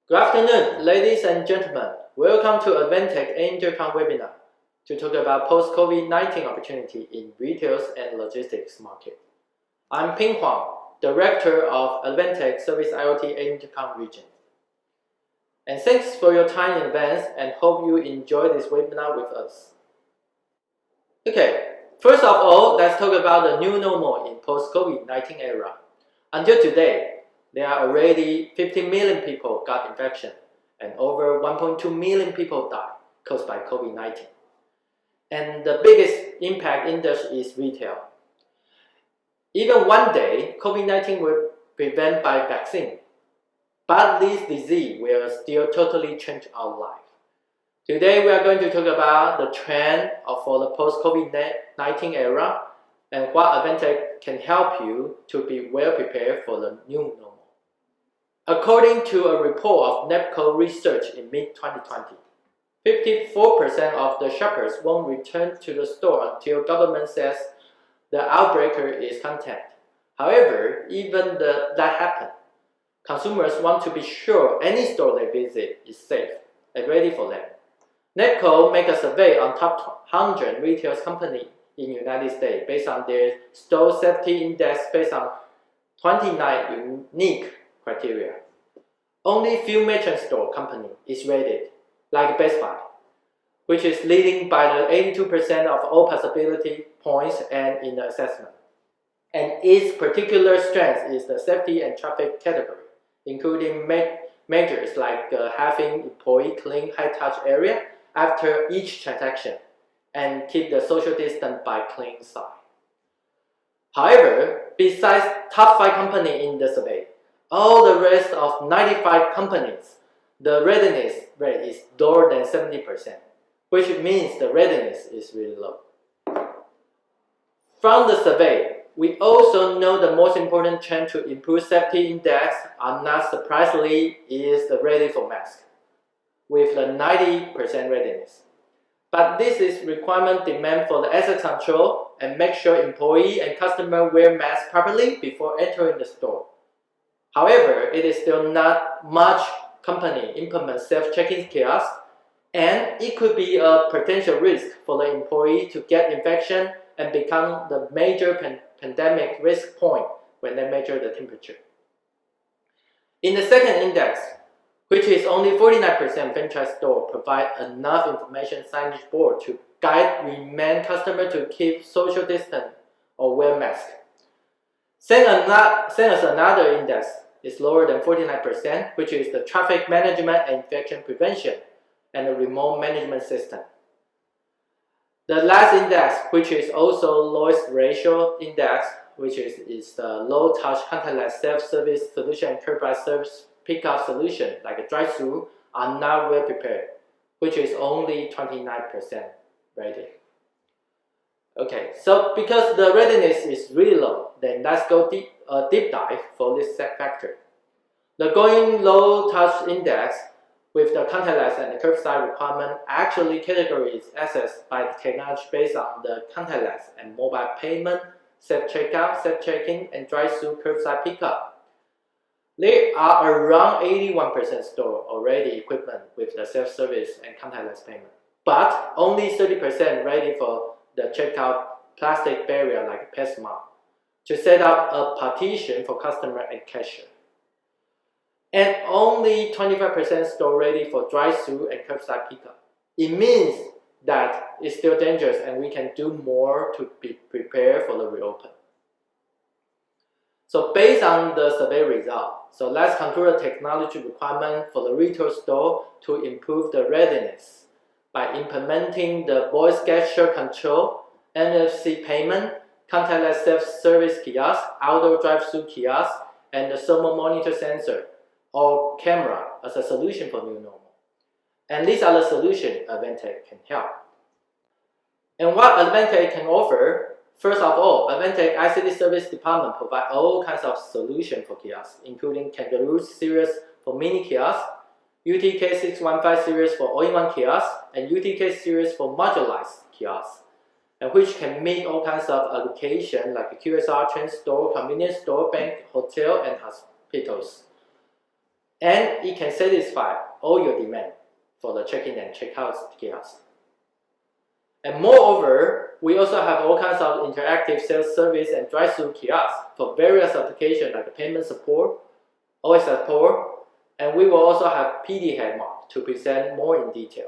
Good afternoon, ladies and gentlemen. Welcome to Advantech AInterCon webinar to talk about post-COVID-19 opportunity in retail and logistics market. I'm Huang, Director of Advantech Service IoT AInterCon region. And thanks for your time in advance and hope you enjoy this webinar with us. Okay, first of all, let's talk about the new normal in post-COVID-19 era. Until today, there are already 50 million people got infection and over 1.2 million people died caused by COVID-19. And the biggest impact industry is retail. Even one day, COVID-19 will prevent by vaccine, but this disease will still totally change our life. Today we are going to talk about the trend for the post-COVID-19 era and what Advantech can help you to be well prepared for the new normal. According to a report of Demuk Co research in mid-2020, 54% of the shoppers won't return to the store until government says the outbreak is contained. However, even that happens, consumers want to be sure any store they visit is safe and ready for them. Demuk Co make a survey on top 100 retail companies in the United States based on their store safety index based on 29 unique criteria. Only few merchant store company is rated, like Best Buy, which is leading by the 82% of all possibility points and in the assessment. And its particular strength is the safety and traffic category, including measures like having employee clean high-touch area after each transaction and keep the social distance by clean side. However, besides top 5 companies in the survey, all the rest of 95 companies, the readiness rate is lower than 70%, which means the readiness is really low. From the survey, we also know the most important trend to improve safety index are not surprisingly is the ready for mask, with the 90% readiness. But this is requirement demand for the access control and make sure employee and customer wear masks properly before entering the store. However, it is still not much company implement self-check-in kiosks, and it could be a potential risk for the employee to get infection and become the major pandemic risk point when they measure the temperature. In the second index, which is only 49% franchise store provide enough information signage board to guide remain customer to keep social distance or wear mask. Same as another index is lower than 49%, which is the traffic management and infection prevention and the remote management system. The last index, which is also lowest ratio index, which is the low-touch contactless self-service solution and curbside service pickup solution like a drive-thru are not well prepared, which is only 29% ready. Okay, so because the readiness is really low, then let's go deep dive for this factor. The going low touch index with the contactless and the curbside requirement actually categories accessed by the technology based on the contactless and mobile payment, self-checkout, self-check-in, and drive-thru curbside pickup. There are around 81% store already equipped with the self-service and contactless payment, but only 30% ready for the checkout plastic barrier like PetSmart to set up a partition for customer and cashier. And only 25% store ready for drive-thru and curbside pickup. It means that it's still dangerous and we can do more to be prepared for the reopen. So based on the survey result, so let's conclude the technology requirement for the retail store to improve the readiness by implementing the voice gesture control, NFC payment, contactless self-service kiosk, outdoor drive-thru kiosk, and the thermal monitor sensor or camera as a solution for new normal. And these are the solutions Advantech can help. And what Advantech can offer, first of all, Advantech iCityService department provide all kinds of solutions for kiosks, including Kangaroo series for mini kiosks, UTK 615 series for all-in-one kiosks, and UTK series for modularized kiosks, and which can meet all kinds of applications like a QSR, train store, convenience store, bank, hotel, and hospitals. and it can satisfy all your demand for the check-in and check-out kiosk. And moreover, we also have all kinds of interactive self-service and drive-through kiosks for various applications like payment support, OS support, and we will also have PD head mark to present more in detail.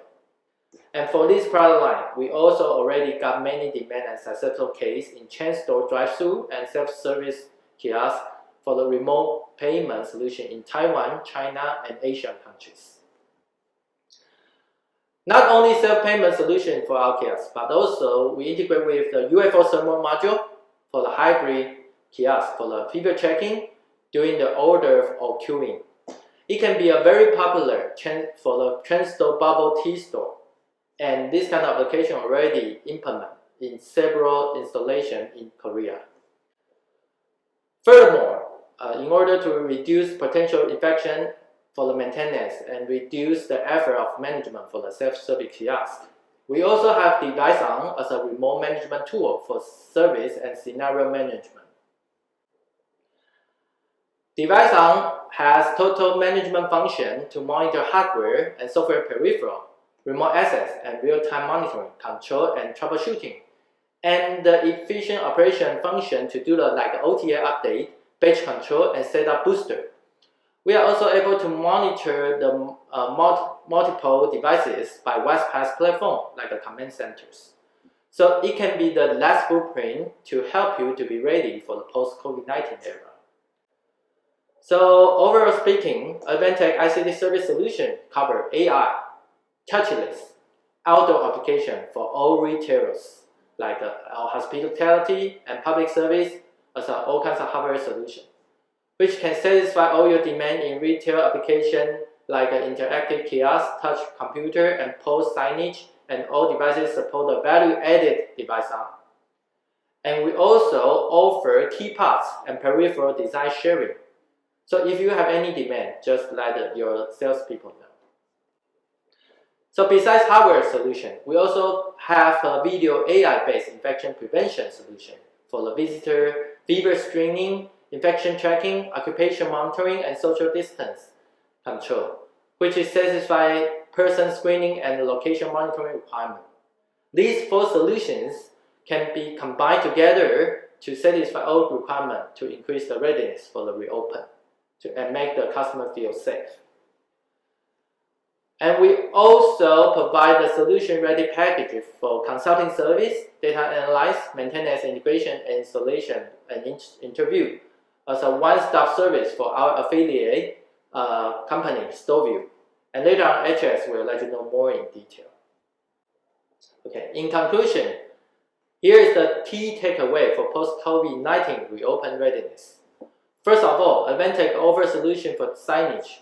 And for this product line, we also already got many demand and successful case in chain store drive-through and self-service kiosks for the remote payment solution in Taiwan, China, and Asian countries. Not only self-payment solution for our kiosks, but also we integrate with the UFO thermal module for the hybrid kiosk for the figure checking during the order or queuing. It can be a very popular chain for the chain store bubble tea store, and this kind of application already implemented in several installations in Korea. Furthermore, in order to reduce potential infection for the maintenance and reduce the effort of management for the self-service kiosk, we also have Device On as a remote management tool for service and scenario management. Device On has total management function to monitor hardware and software peripheral, remote access, and real-time monitoring, control, and troubleshooting, and the efficient operation function to do the OTA update, batch control, and setup booster. We are also able to monitor the multiple devices by WebPass platform, like the command centers. So it can be the last blueprint to help you to be ready for the post-COVID-19 era. So overall speaking, Advantech iCityService solution cover AI, touchless, outdoor application for all retailers, like our hospitality and public service, as all kinds of hardware solution, which can satisfy all your demand in retail application like an interactive kiosk, touch computer, and post signage, and all devices support the value-added device arm. And we also offer key parts and peripheral design sharing. So if you have any demand, just let your salespeople know. So besides hardware solution, we also have a video AI-based infection prevention solution for the visitor fever screening, infection tracking, occupation monitoring, and social distance control, which is satisfy person screening and location monitoring requirement. These four solutions can be combined together to satisfy all requirements to increase the readiness for the reopen and make the customer feel safe. And we also provide the solution-ready package for consulting service, data analysis, maintenance, integration, and installation, and interview as a one-stop service for our affiliate company, StoreView. And later on, HS will let you know more in detail. Okay, in conclusion, here is the key takeaway for post-COVID-19 reopen readiness. First of all, Advantech offers solution for signage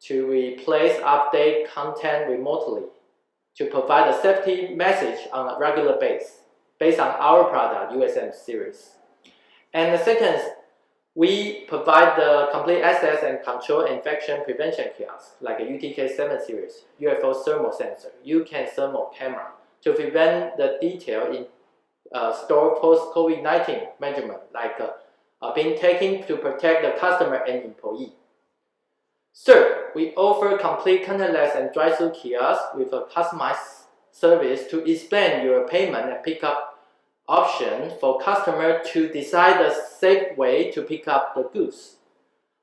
to replace update content remotely, to provide a safety message on a regular basis based on our product, USM series. And the second, we provide the complete access and control infection prevention kiosk like a UTK7 series, UFO thermal sensor, UCAN thermal camera to prevent the detail in store post-COVID-19 measurement like being taken to protect the customer and employee. Third, we offer complete contactless and drive-through kiosks with a customized service to explain your payment and pickup option for customers to decide the safe way to pick up the goods.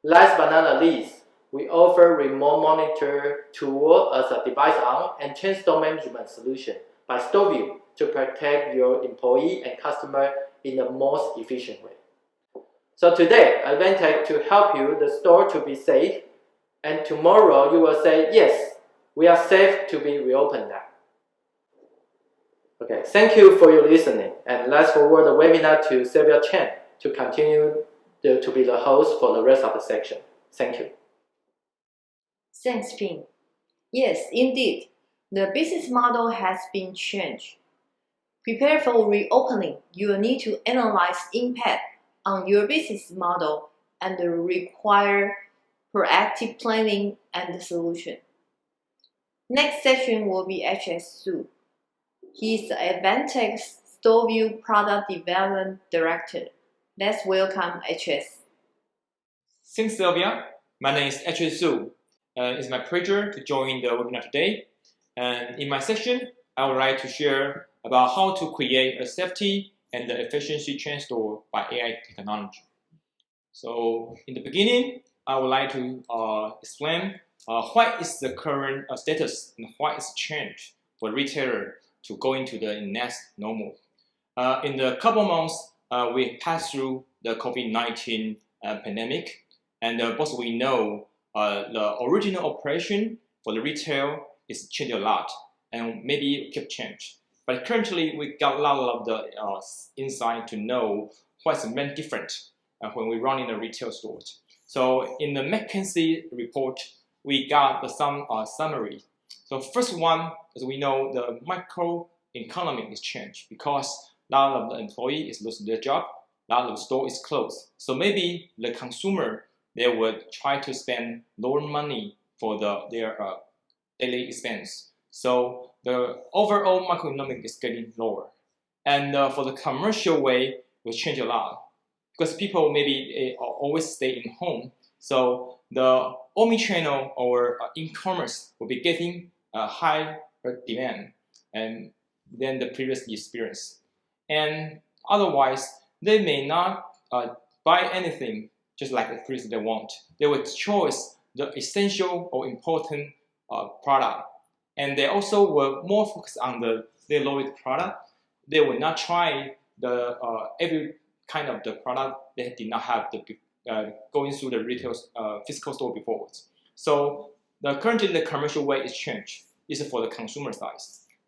Last but not least, we offer remote monitor tool as a device on and chain store management solution by StoreView to protect your employee and customer in the most efficient way. So today, Advantech to help you the store to be safe, and tomorrow you will say, yes, we are safe to be reopened now. Okay, thank you for your listening, and let's forward the webinar to Sylvia Chen to continue to be the host for the rest of the section. Thank you. Thanks, Ping. Yes, indeed, the business model has been changed. Prepare for reopening, you will need to analyze impact on your business model and require proactive planning and solution. Next section will be HS Su. He's the Advantech StoreView Product Development Director. Let's welcome HS. Thanks, Sylvia. My name is HS Su. It's my pleasure to join the webinar today. And in my section, I would like to share about how to create a safety and the efficiency chain store by AI technology. So in the beginning, I would like to explain what is the current status and what is change for retailer to go into the next normal. In the couple months, we passed through the COVID-19 pandemic, and both we know the original operation for the retail is changed a lot, and maybe keep change. But currently, we got a lot of the insight to know what's the main difference when we run in the retail stores. So in the McKinsey report, we got some summary. So first one, as we know, the microeconomy is changed because a lot of the employee is losing their job, a lot of the store is closed. So maybe the consumer, they would try to spend lower money for their daily expense. So the overall macroeconomic is getting lower. And for the commercial way, will change a lot because people maybe always stay in home. So the omni-channel or e-commerce will be getting a higher demand and than the previous experience. And otherwise, they may not buy anything just like the previous they want. They would choose the essential or important product. And they also were more focused on their low-risk product. They will not try the every kind of the product they did not have the going through the retail physical store before. So currently the commercial way is changed. Is for the consumer side,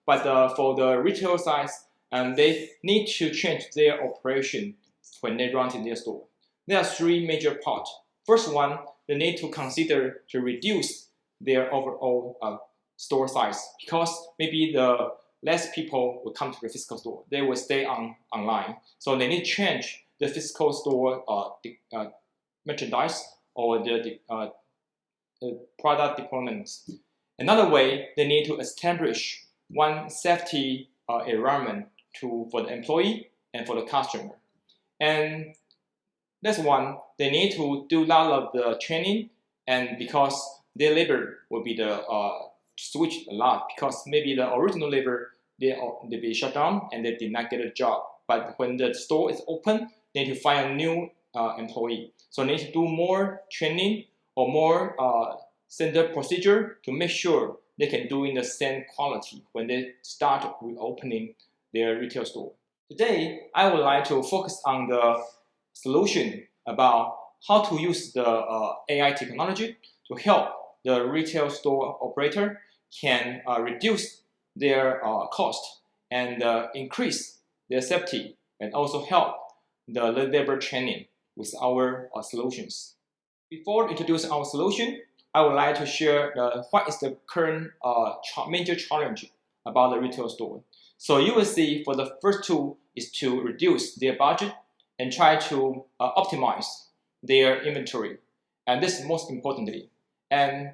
but for the retail side, they need to change their operation when they run in their store. There are three major parts. First one, they need to consider to reduce their overall store size because maybe the less people will come to the physical store. They will stay online. So they need to change the physical store merchandise or the product deployments. Another way, they need to establish one safety environment for the employee and for the customer. And that's one, they need to do a lot of the training, and because their labor will be the switched a lot because maybe the original labor they be shut down and they did not get a job. But when the store is open, they need to find a new employee. So they need to do more training or more standard procedure to make sure they can do in the same quality when they start reopening their retail store. Today, I would like to focus on the solution about how to use the AI technology to help the retail store operator can reduce their cost and increase their safety and also help the labor training with our solutions. Before introducing our solution, I would like to share what is the current major challenge about the retail store. So you will see for the first two is to reduce their budget and try to optimize their inventory. And this is most importantly. And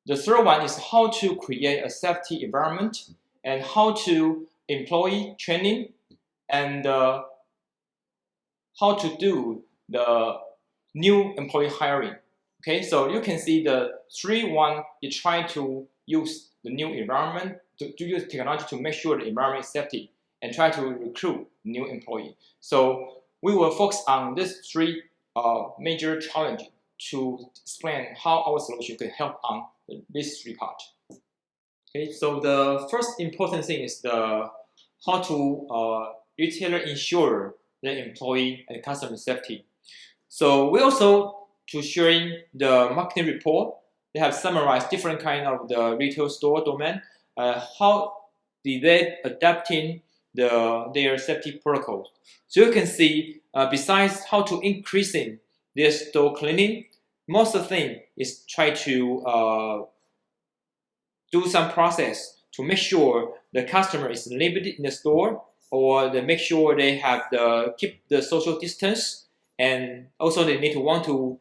the third one is how to create a safety environment and how to employ training and how to do the new employee hiring. Okay, so you can see the 3-1 is trying to use the new environment to use technology to make sure the environment is safety and try to recruit new employee. So we will focus on these three major challenges to explain how our solution can help on these three parts. Okay, so the first important thing is how to retailer ensure the employee and customer safety. So we also to sharing the marketing report, they have summarized different kind of the retail store domain. How did they adapting their safety protocols? So you can see besides how to increasing their store cleaning, most of the thing is try to do some process to make sure the customer is limited in the store, or they make sure they have keep the social distance, and also they need to want to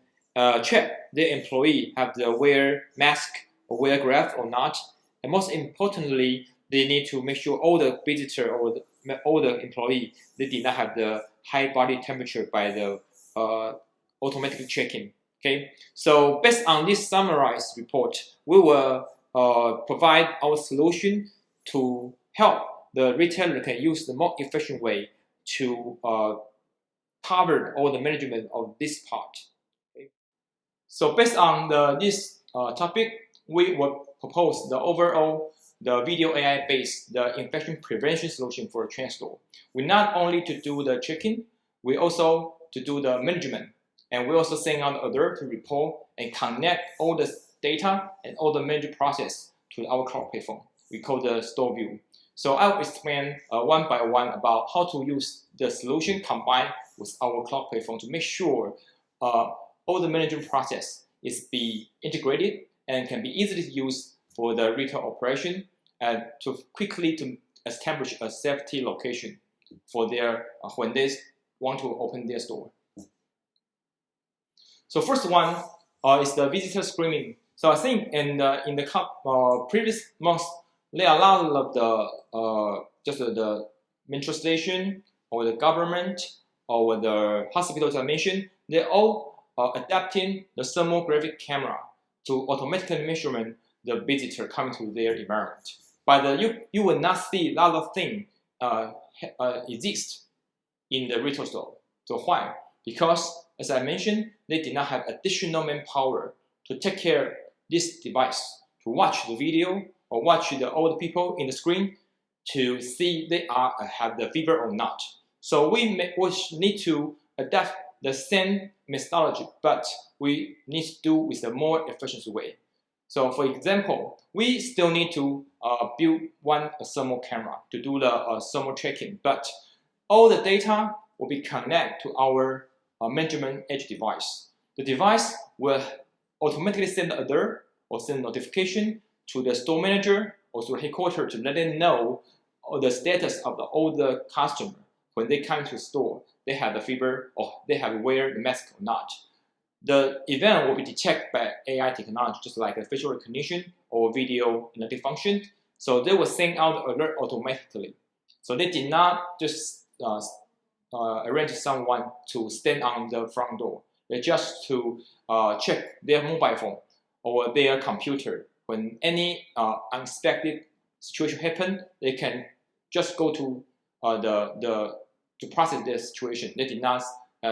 check their employee have the wear mask or wear glove or not. And most importantly, they need to make sure all the visitor or all the employee, they did not have the high body temperature by the automatic checking. Okay, so based on this summarized report, we will provide our solution to help the retailer can use the more efficient way to cover all the management of this part. Okay. So based on this topic, we will propose the overall video AI-based infection prevention solution for a chain store. We not only to do the checking, we also to do the management, and we also send out alert to report and connect all the data and all the management process to our cloud platform. We call the store view. So I will explain one by one about how to use the solution combined with our cloud platform to make sure all the management process is be integrated and can be easily used for the retail operation and to quickly to establish a safety location for their when they want to open their store. So first one is the visitor screening. So I think in the previous months there are a lot of the just the metro station or the government or the hospitals I mentioned, they're all adapting the thermographic camera to automatically measurement the visitor coming to their environment. But you will not see a lot of things exist in the retail store. So why? Because as I mentioned, they did not have additional manpower to take care of this device, to watch the video or watch all the people in the screen to see they have the fever or not. So we need to adapt the same methodology, but we need to do with a more efficient way. So for example, we still need to build one thermal camera to do the thermal checking, but all the data will be connected to our measurement edge device. The device will automatically send an alert or send notification to the store manager or to the headquarters to let them know the status of all the customer when they come to the store. They have the fever or they have wear the mask or not. The event will be detected by AI technology, just like a facial recognition or video analytic function. So they will send out the alert automatically. So they did not just arrange someone to stand on the front door. They just to check their mobile phone or their computer. When any unexpected situation happen, they can just go to to process the situation. They did not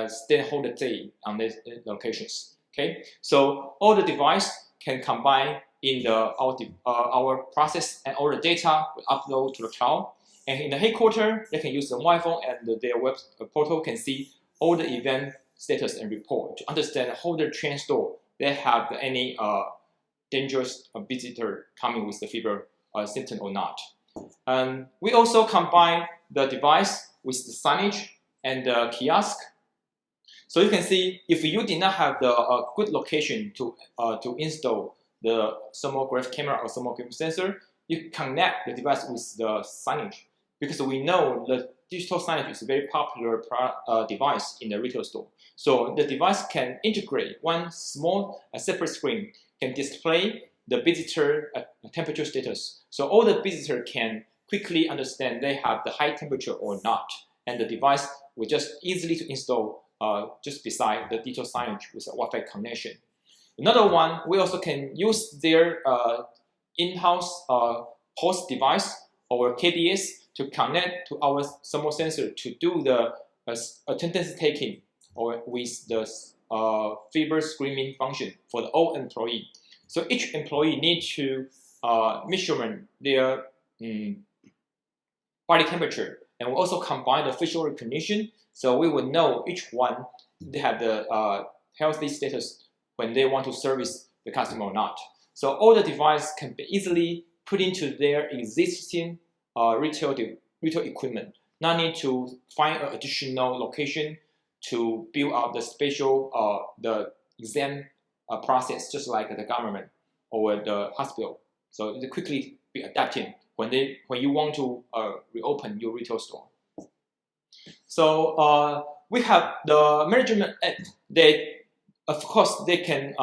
stay whole day on these locations. Okay, so all the device can combine in our process, and all the data will upload to the cloud. And in the headquarters, they can use the mobile phone and their web portal can see all the event status and report to understand how the chain store they have any dangerous visitor coming with the fever symptom or not. We also combine the device with the signage and the kiosk. So you can see if you did not have the good location to install the thermograph camera or thermograph sensor, you connect the device with the signage, because we know the digital signage is a very popular device in the retail store. So the device can integrate one small separate screen, can display the visitor temperature status. So all the visitor can quickly understand they have the high temperature or not. And the device will just easily to install just beside the digital signage with a Wi-Fi connection. Another one, we also can use their in-house host device or KDS to connect to our thermal sensor to do the attendance taking or with the fever screening function for the all employee. So each employee needs to measurement their body temperature, and we also combine the facial recognition, so we will know each one they have the healthy status when they want to service the customer or not. So all the devices can be easily put into their existing retail equipment. Not need to find an additional location to build up the special the exam process, just like the government or the hospital. So it quickly be adapting when you want to reopen your retail store. So we have the management app. They, of course, they can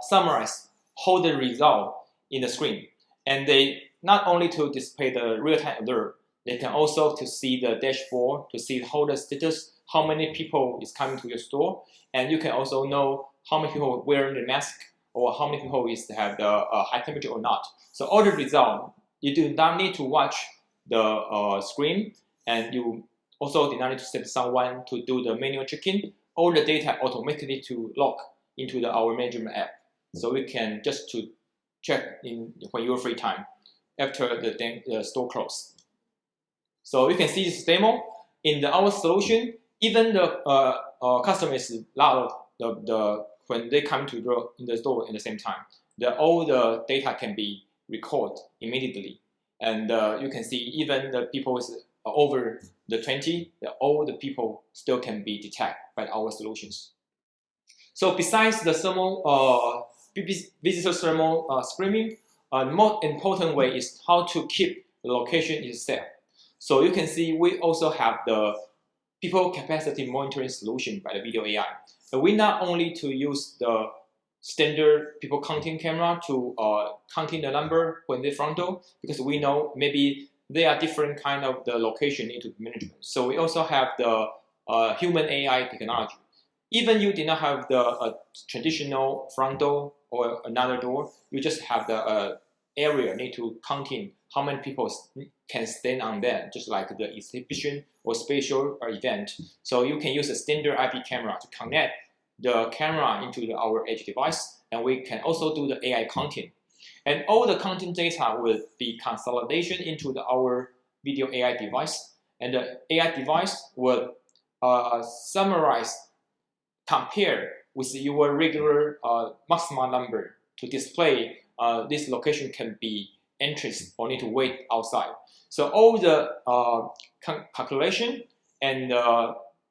summarize all the result in the screen, and they not only to display the real-time alert, they can also to see the dashboard to see how the status, how many people is coming to your store, and you can also know how many people wearing the mask, or how many people is have the high temperature or not. So all the result, you do not need to watch the screen, and you also did not need to send someone to do the manual check-in. All the data automatically to log into our management app. So we can just to check in when you're free time after the store close. So you can see this demo in our solution. Even the customer is allowed when they come to in the store at the same time, all the data can be recorded immediately, and you can see even the people over the 20, all the people still can be detected by our solutions. So besides the thermal visitor thermal screening, the most important way is how to keep the location itself. So you can see we also have the people capacity monitoring solution by the video AI. So we not only to use the standard people counting camera to counting the number when they front door, because we know maybe there are different kind of the location into management. So we also have the human AI technology. Even you did not have the traditional front door or another door, you just have the area need to counting how many people can stand on there, just like the exhibition or spatial event. So you can use a standard IP camera to connect the camera into our edge device, and we can also do the AI counting. And all the counting data will be consolidation into our video AI device, and the AI device will summarize, compare with your regular maximum number to display this location can be entrance or need to wait outside. So all the calculation and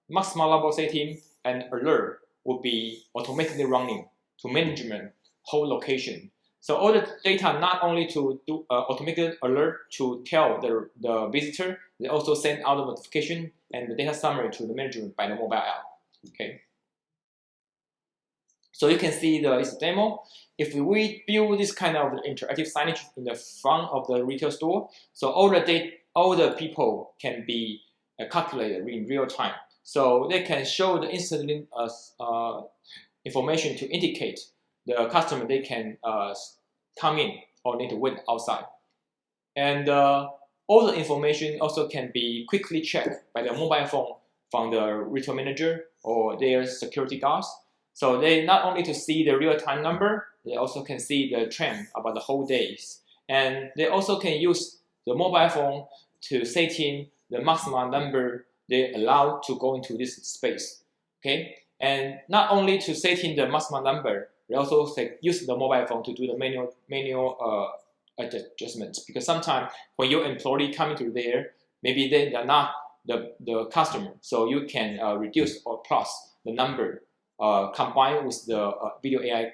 maximum level setting and alert will be automatically running to management whole location. So all the data not only to do automated alert to tell the visitor, they also send out the notification and the data summary to the management by the mobile app. Okay. So you can see this demo. If we build this kind of interactive signage in the front of the retail store, so all the people can be calculated in real time. So they can show the instant information to indicate the customer they can come in or need to wait outside. And all the information also can be quickly checked by the mobile phone from the retail manager or their security guards. So they not only to see the real-time number, they also can see the trend about the whole days. And they also can use the mobile phone to set in the maximum number they allow to go into this space. Okay, and not only to set in the maximum number, they also use the mobile phone to do the manual adjustments. Because sometimes when your employee come into there, maybe they are not the customer, so you can reduce or plus the number combined with the video AI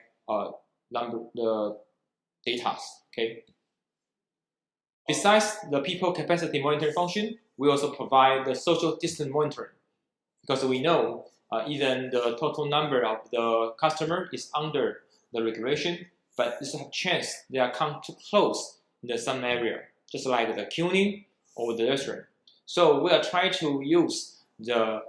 number, the data. Okay. Besides the people capacity monitoring function, we also provide the social distance monitoring, because we know even the total number of the customer is under the regulation, but there's a chance they are come too close in some area, just like the queuing or the restaurant. So we are trying to use the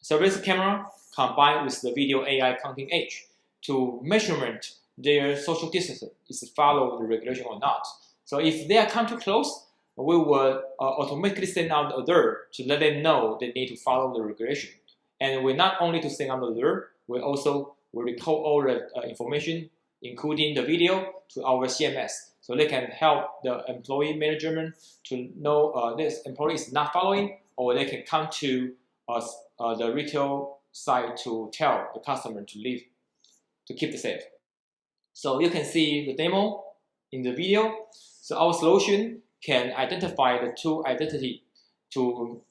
surveillance camera combined with the video AI counting edge to measurement their social distance is follow the regulation or not. So if they are come too close, we will automatically send out the alert to let them know they need to follow the regulation. And we not only to send out the alert, we also will record all the information, including the video, to our CMS, so they can help the employee management to know this employee is not following, or they can come to the retail side to tell the customer to leave, to keep it safe. So you can see the demo in the video. So our solution can identify the two identity to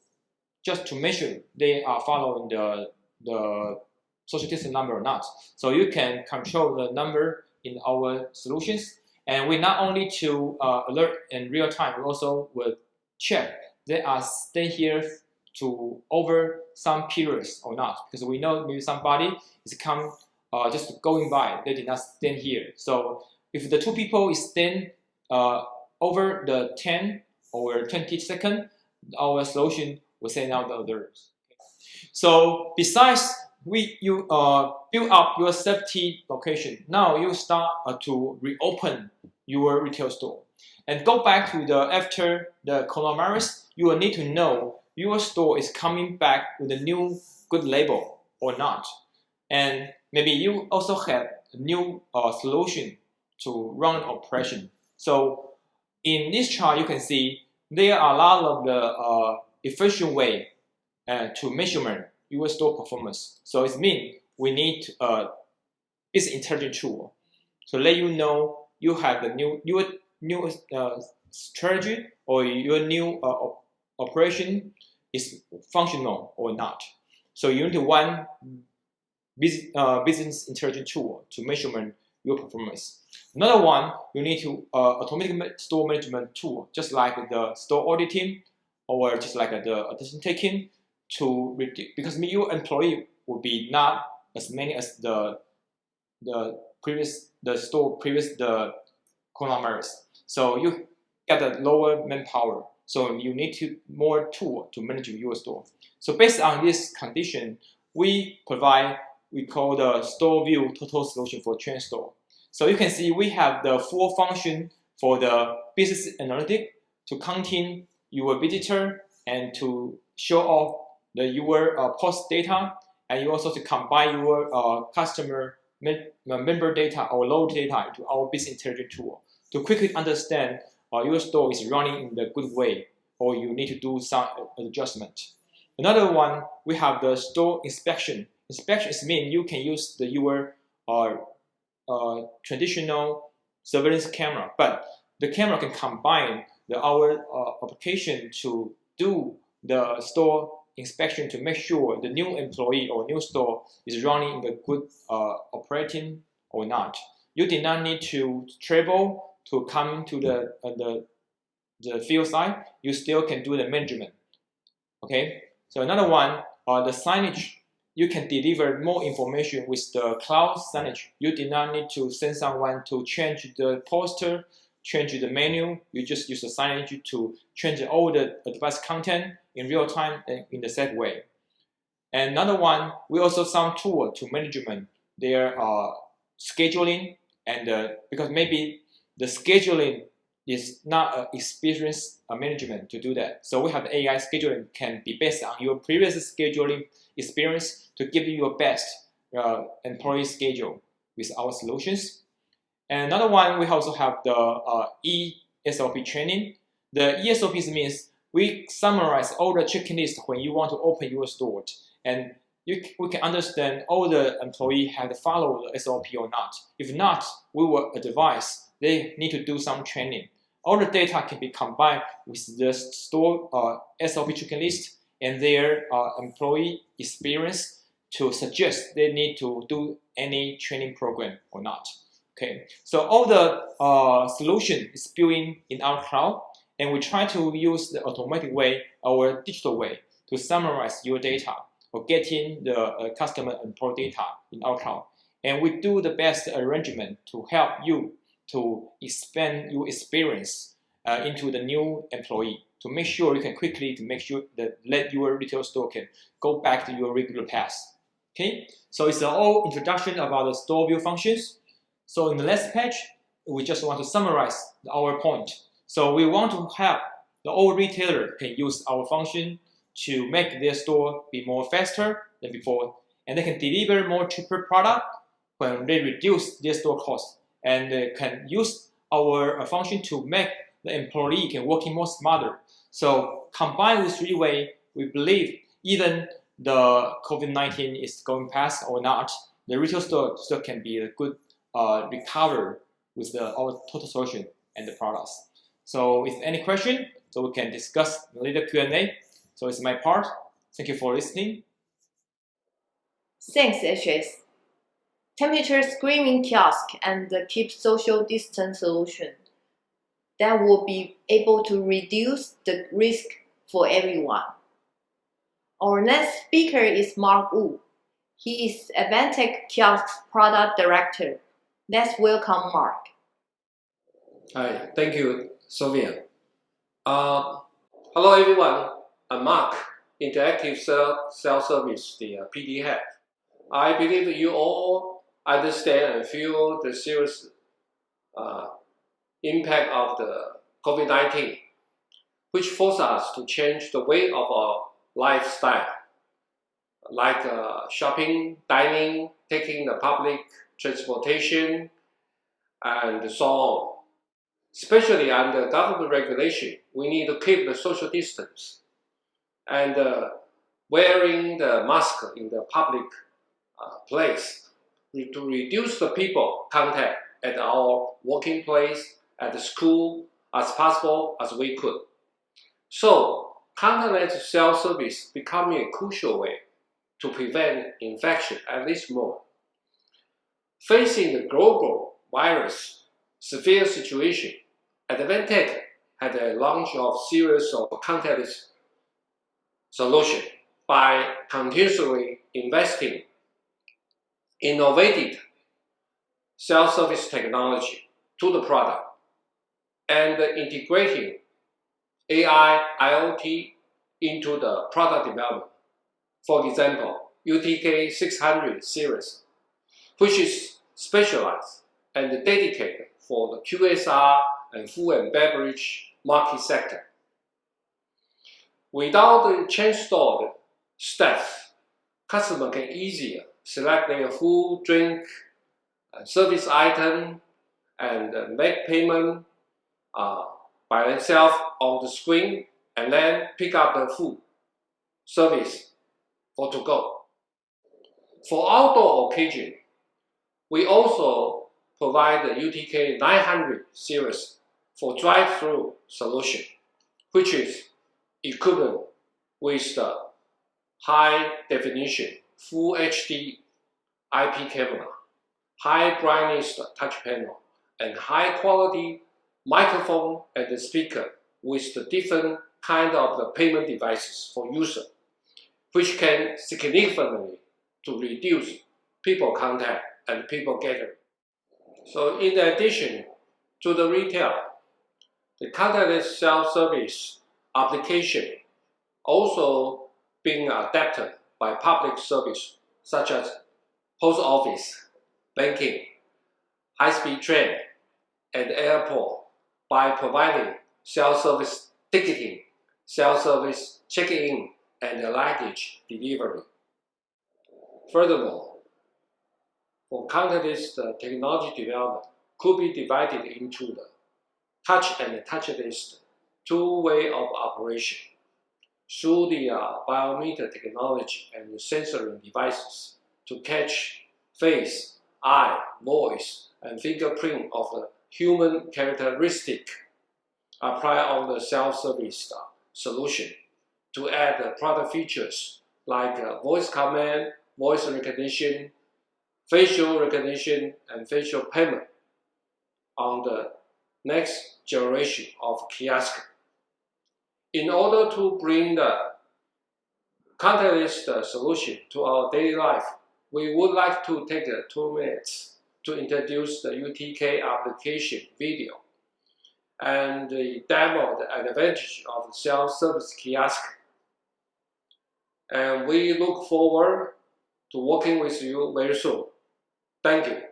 just to measure they are following the social distance number or not. So you can control the number in our solutions, and we not only to alert in real time, we also will check they are staying here to over some periods or not, because we know maybe somebody is come just going by, they did not stand here. So if the two people is stand over the 10 or 20 seconds, our solution will send out the alerts. So besides you build up your safety location. Now you start to reopen your retail store and go back to the after the coronavirus. You will need to know your store is coming back with a new good label or not, and maybe you also have a new solution to run operation. So in this chart, you can see there are a lot of the efficient way to measurement your store performance. So it means we need this intelligent tool to let you know you have the new strategy or your new operation is functional or not. So you need one business intelligence tool to measurement your performance. Another one, you need to automatic store management tool, just like the store auditing or just like the decision taking to reduce, because your employee will be not as many as the coronavirus. So you get a lower manpower. So you need more tool to manage your store. So based on this condition, we call the store view total solution for chain store. So you can see we have the full function for the business analytic to counting your visitor and to show off your post data, and you also to combine your customer member data or load data into our business intelligence tool to quickly understand your store is running in the good way or you need to do some adjustment. Another one, we have the store inspection. Inspection means you can use your traditional surveillance camera, but the camera can combine our application to do the store inspection to make sure the new employee or new store is running in the good operating or not. You did not need to travel to come to the field site. You still can do the management. Okay. So another one, the signage. You can deliver more information with the cloud signage. You did not need to send someone to change the poster, change the menu. You just use the signage to change all the device content in real time and in the safe way. And another one, we also some tool to management their scheduling, and because maybe the scheduling is not experienced management to do that. So we have the AI scheduling can be based on your previous scheduling experience to give you your best employee schedule with our solutions. And another one, we also have the ESOP training. The ESOPs means we summarize all the checklists when you want to open your store, and we can understand all the employees have to follow the SOP or not. If not, we will advise they need to do some training. All the data can be combined with the store SOP checklist and their employee experience to suggest they need to do any training program or not. Okay, so all the solution is built in our cloud, and we try to use the automatic way, our digital way, to summarize your data or getting the customer employee data in our cloud. And we do the best arrangement to help you to expand your experience into the new employee, to make sure you can quickly to make sure that let your retail store can go back to your regular path. Okay, so it's all introduction about the store view functions. So in the last page, we just want to summarize our point. So we want to help the old retailer can use our function to make their store be more faster than before, and they can deliver more cheaper product when they reduce their store cost, and they can use our function to make the employee can working more smarter. So combined with three way, we believe even the COVID-19 is going past or not, the retail store still can be a good recover with our total solution and the products. So if any question, so we can discuss the later Q&A. So it's my part. Thank you for listening. Thanks, HS. Temperature screening kiosk and the keep social distance solution that will be able to reduce the risk for everyone. Our next speaker is Mark Wu. He is Advantech Kiosk Product Director. Let's welcome Mark. Hi, thank you, Sophia. Hello everyone, I'm Mark, Interactive Self-Service, the PD head. I believe you all understand and feel the serious impact of the COVID-19, which forced us to change the way of our lifestyle, like shopping, dining, taking the public transportation, and so on. Especially under government regulation, we need to keep the social distance and wearing the mask in the public place to reduce the people contact at our working place, at the school, as possible as we could. So, contactless self-service becoming a crucial way to prevent infection at this moment. Facing the global virus severe situation, Advantech had a launch of series of contactless solutions by continuously investing innovative self-service technology to the product and integrating AI, IoT into the product development. For example, UTK 600 series, which is specialized and dedicated for the QSR and food and beverage market sector. Without the chain store steps, customers can easier select their food, drink, service item, and make payment by themselves on the screen, and then pick up the food service for to go. For outdoor occasion, we also provide the UTK 900 series for drive-through solution, which is equivalent with the high-definition Full HD IP camera, high brightness touch panel, and high-quality microphone and the speaker with the different kind of the payment devices for user, which can significantly to reduce people contact and people gathering. So in addition to the retail, the contactless self-service application also being adapted by public service such as post office, banking, high-speed train, and airport by providing self-service ticketing, self-service check-in, and luggage delivery. Furthermore, for contactless technology development could be divided into the touch and touchless two-way of operation through the biometer technology and sensoring devices to catch face, eye, voice, and fingerprint of the human characteristic apply on the self-service solution to add product features like voice command, voice recognition, facial recognition, and facial payment on the next generation of kiosk. In order to bring the contactless solution to our daily life, we would like to take 2 minutes to introduce the UTK application video and demo the advantage of self-service kiosk. And we look forward to working with you very soon. Thank you.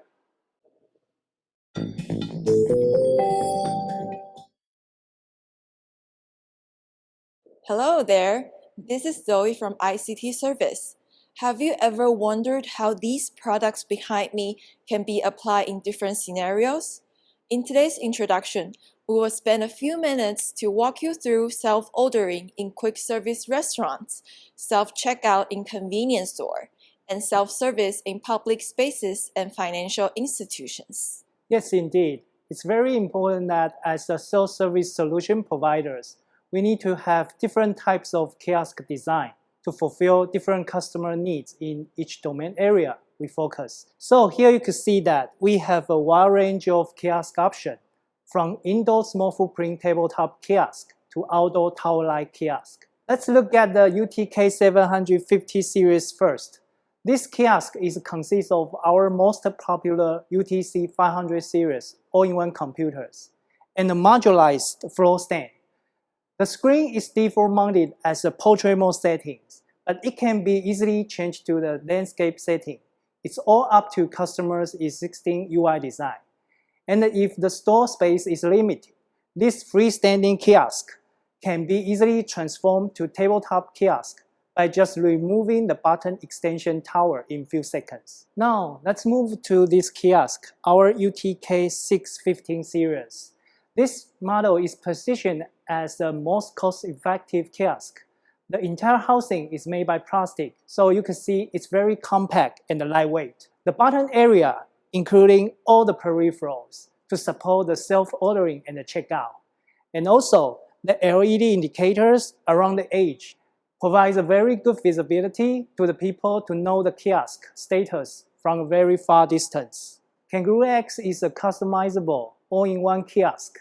Hello there, this is Zoe from iCityService. Have you ever wondered how these products behind me can be applied in different scenarios? In today's introduction, we will spend a few minutes to walk you through self-ordering in quick service restaurants, self-checkout in convenience store, and self-service in public spaces and financial institutions. Yes, indeed. It's very important that as a self-service solution providers, we need to have different types of kiosk design to fulfill different customer needs in each domain area we focus. So here you can see that we have a wide range of kiosk options, from indoor small footprint tabletop kiosk to outdoor tower-like kiosk. Let's look at the UTK 750 series first. This kiosk consists of our most popular UTC 500 series all-in-one computers and a modularized floor stand. The screen is default mounted as a portrait mode settings, but it can be easily changed to the landscape setting It's all up to customers' existing UI design. And if the store space is limited, this freestanding kiosk can be easily transformed to tabletop kiosk by just removing the button extension tower in few seconds. Now, let's move to this kiosk, our UTK 615 series. This model is positioned as the most cost-effective kiosk. The entire housing is made by plastic, so you can see it's very compact and lightweight. The button area, including all the peripherals, to support the self-ordering and the checkout. And also, the LED indicators around the edge provides a very good visibility to the people to know the kiosk status from a very far distance. Kangaroo X is a customizable all-in-one kiosk.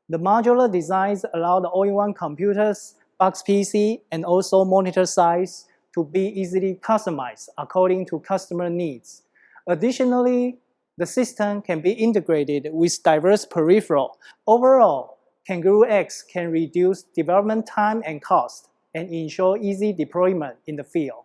The modular designs allow the all-in-one computers, box PC, and also monitor size to be easily customized according to customer needs. Additionally, the system can be integrated with diverse peripherals. Overall, Kangaroo X can reduce development time and cost and ensure easy deployment in the field.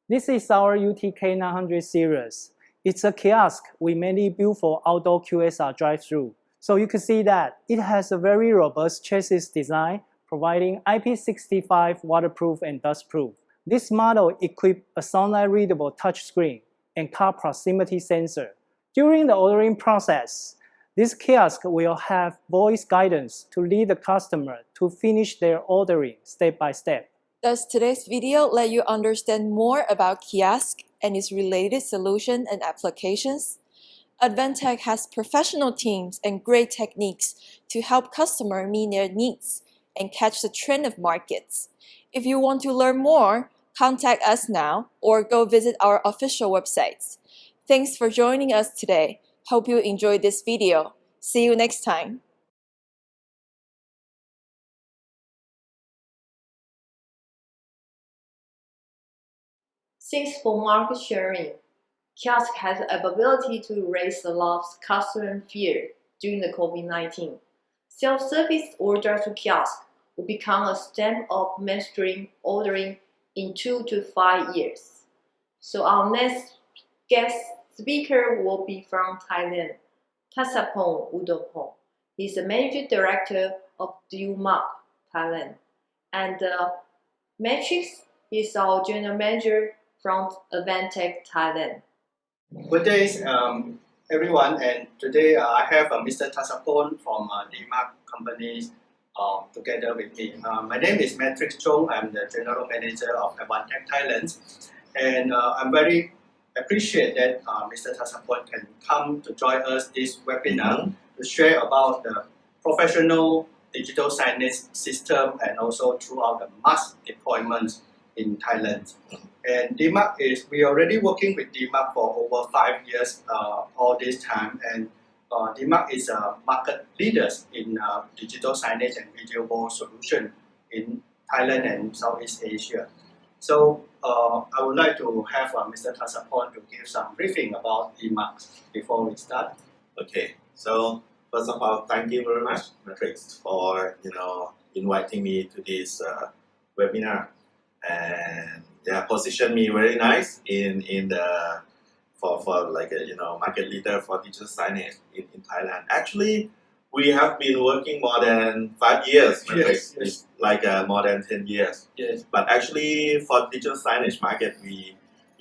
This is our UTK 900 series. It's a kiosk we mainly built for outdoor QSR drive-thru. So you can see that it has a very robust chassis design, providing IP65 waterproof and dustproof. This model equips a sunlight-readable touchscreen and car proximity sensor. During the ordering process, this kiosk will have voice guidance to lead the customer to finish their ordering step by step. Does today's video let you understand more about kiosk and its related solutions and applications? Advantech has professional teams and great techniques to help customers meet their needs and catch the trend of markets. If you want to learn more, contact us now or go visit our official websites. Thanks for joining us today. Hope you enjoyed this video. See you next time. Thanks for market sharing. Kiosk has the ability to raise the level of customer fear during the COVID-19. Self-service or drive-thru kiosk will become a stamp of mainstream ordering in 2 to 5 years. So our next guest speaker will be from Thailand, Tatsapoom Udompong. He's the Managing Director of Demuk Thailand. And Matrix is our General Manager from Advantech Thailand. Good day, everyone. And today I have Mr. Tatsapoom from Demuk company together with me. My name is Choong. I'm the General Manager of Advantech Thailand. And I'm very appreciate that Mr. Tatsapoom can come to join us this webinar to share about the professional digital signage system and also throughout the mass deployment in Thailand. And Demuk we are already working with Demuk for over 5 years all this time. And Demuk is a market leader in digital signage and video board solution in Thailand and Southeast Asia. So I would like to have Mr. Tatsapoom to give some briefing about Demuk before we start. Okay, so first of all, thank you very much, Matrix, for inviting me to this webinar, and they positioned me very nice in the for like a market leader for digital signage in Thailand. Actually, we have been working more than 5 years, Yes. It's like more than 10 years. Yes. But actually, for digital signage market, we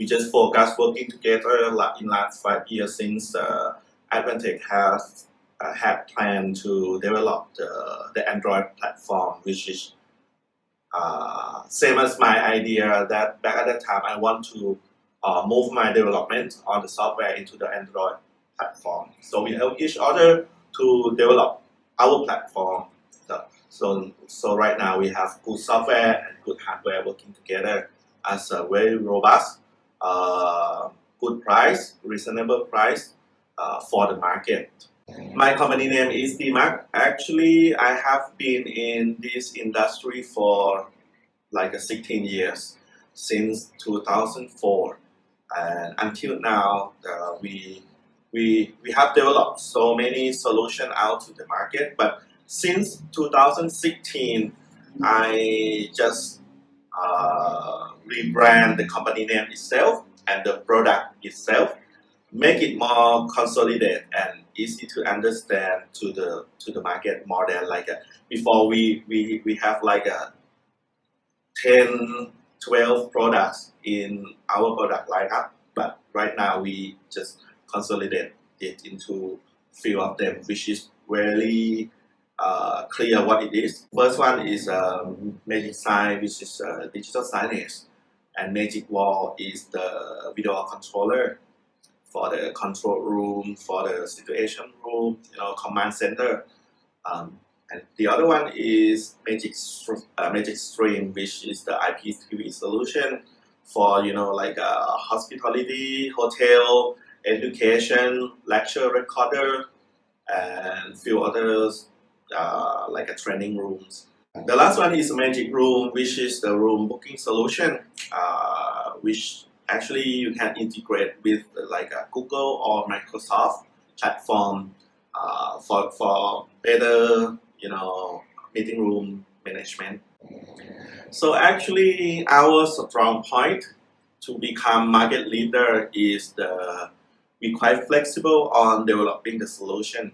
just focus working together in last 5 years since Advantech has had planned to develop the Android platform, which is same as my idea that back at that time I want to move my development on the software into the Android platform. So we help each other to develop our platform. So right now we have good software and good hardware working together as a very robust, good price, reasonable price for the market. My company name is Demuk. Actually, I have been in this industry for like 16 years, since 2004, and until now we have developed so many solutions out to the market. But since 2016, I just rebrand the company name itself and the product itself, make it more consolidated and easy to understand to the market more than like before we have like a 10, 12 products in our product lineup, but right now we just consolidate it into few of them, which is really clear what it is. First one is Magic Sign, which is digital signage, and Magic Wall is the video controller for the control room, for the situation room, command center. And the other one is Magic Stream, which is the IPTV solution for like hospitality, hotel, education, lecture recorder, and few others like training rooms. The last one is Magic Room, which is the room booking solution, which actually you can integrate with like a Google or Microsoft platform for better meeting room management. So actually our strong point to become market leader is we quite flexible on developing the solution.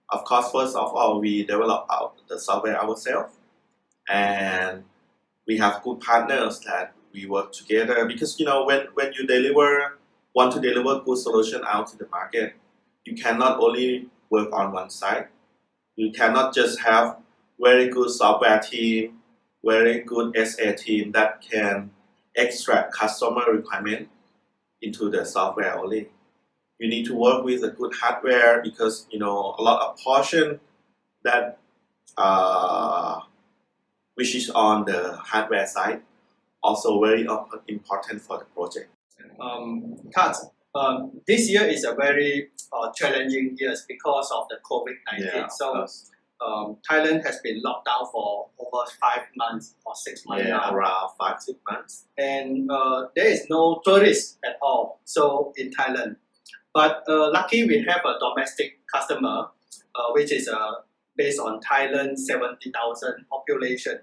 Of course, first of all, we develop the software ourselves, and we have good partners that we work together, because when you want to deliver good solution out to the market, you cannot only work on one side. You cannot just have very good software team, very good SA team that can extract customer requirement into the software only. You need to work with a good hardware, because a lot of portion that which is on the hardware side also very important for the project. Tats, this year is a very challenging year because of the COVID-19. Yeah, so Thailand has been locked down for over 5 months or 6 months now. Around 5-6 months. And there is no tourists at all. So in Thailand, but lucky we have a domestic customer, which is based on Thailand's 70,000 population.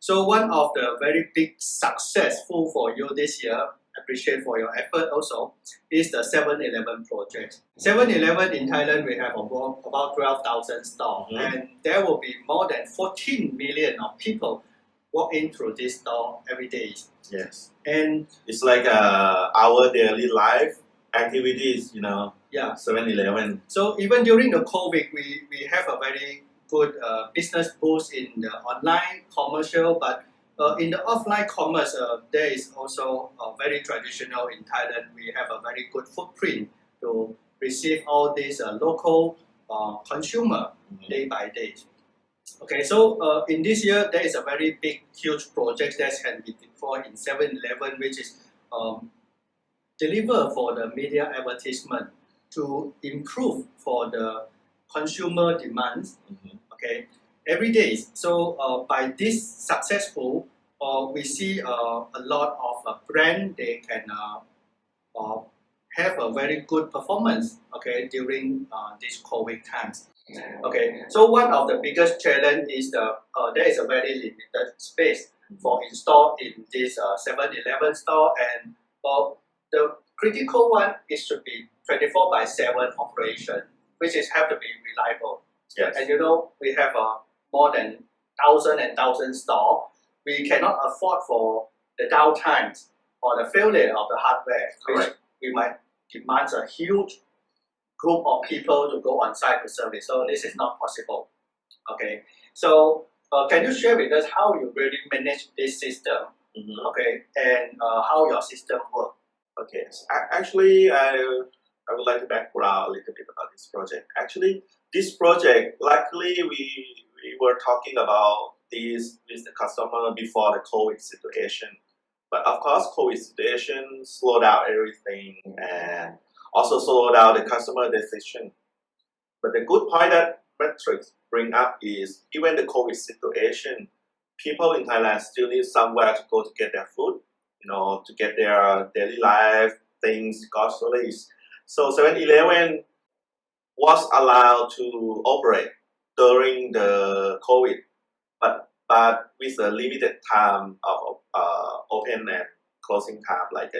So one of the very big successful for you this year, appreciate for your effort also, is the 7-Eleven project. 7-Eleven in Thailand, we have about 12,000 stores, and there will be more than 14 million of people walking through this store every day. Yes. And it's like our daily life activities, yeah. 7-Eleven. So even during the COVID, we have a very good business boost in the online commercial, but in the offline commerce, there is also very traditional in Thailand. We have a very good footprint to receive all these local consumer day by day. Okay, so in this year, there is a very big, huge project that can be deployed in 7-Eleven, which is deliver for the media advertisement to improve for the consumer demands. Okay, every day. So by this successful, we see a lot of brand they can have a very good performance. Okay, during these COVID times. Okay, so one of the biggest challenge is there is a very limited space for install in this 7-Eleven store, and the critical one is to be 24/7 operation, which is have to be reliable. Yes. And we have more than 1,000 and 1,000 store. We cannot afford for the downtimes or the failure of the hardware, which we might demand a huge group of people to go on site to service. So this is not possible. Okay, so can you share with us how you really manage this system? Okay, and how your system works? Okay, so actually I would like to background a little bit about this project. Actually, this project, luckily we were talking about this with the customer before the COVID situation. But of course, COVID situation slowed down everything and also slow down the customer decision. But the good point that metrics bring up is, even the COVID situation, people in Thailand still need somewhere to go to get their food, to get their daily life things, groceries. So 7-Eleven was allowed to operate during the COVID, but with a limited time of open and closing time, like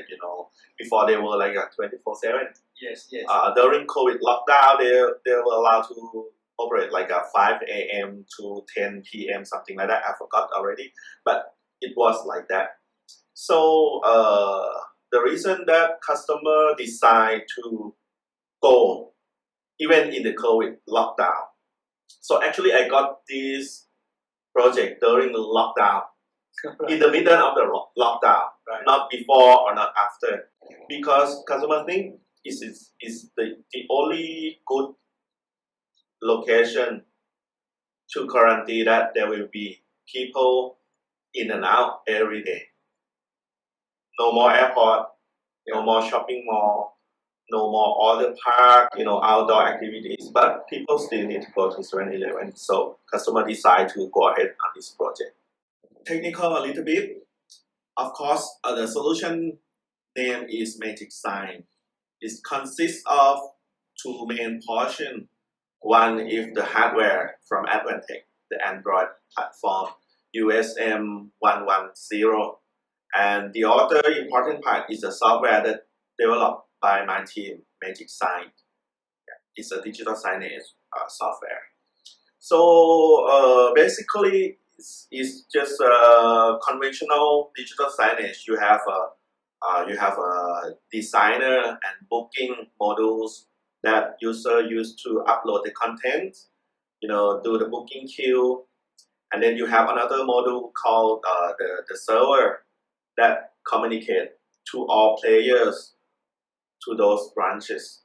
before they were like 24/7. Yes, yes. During COVID lockdown, they were allowed to operate like 5 a.m. to 10 p.m. something like that. I forgot already, but it was like that. So the reason that customer decide to go even in the COVID lockdown. So actually, I got this project during the lockdown, in the middle of the lockdown, Right. not before or not after, because customer think is the only good location to guarantee that there will be people in and out every day. No more airport, no more shopping mall, no more other park, outdoor activities, but people still need to go to 7-Eleven. So customer decide to go ahead on this project. Technical a little bit. Of course, the solution name is Magic Sign. It consists of two main portions. One is the hardware from Advantech, the Android platform USM 110. And the other important part is the software that developed by my team, Magic Sign. It's a digital signage software. So basically, it's just a conventional digital signage. You have a designer and booking modules that user use to upload the content, do the booking queue, and then you have another module called the server that communicate to all players to those branches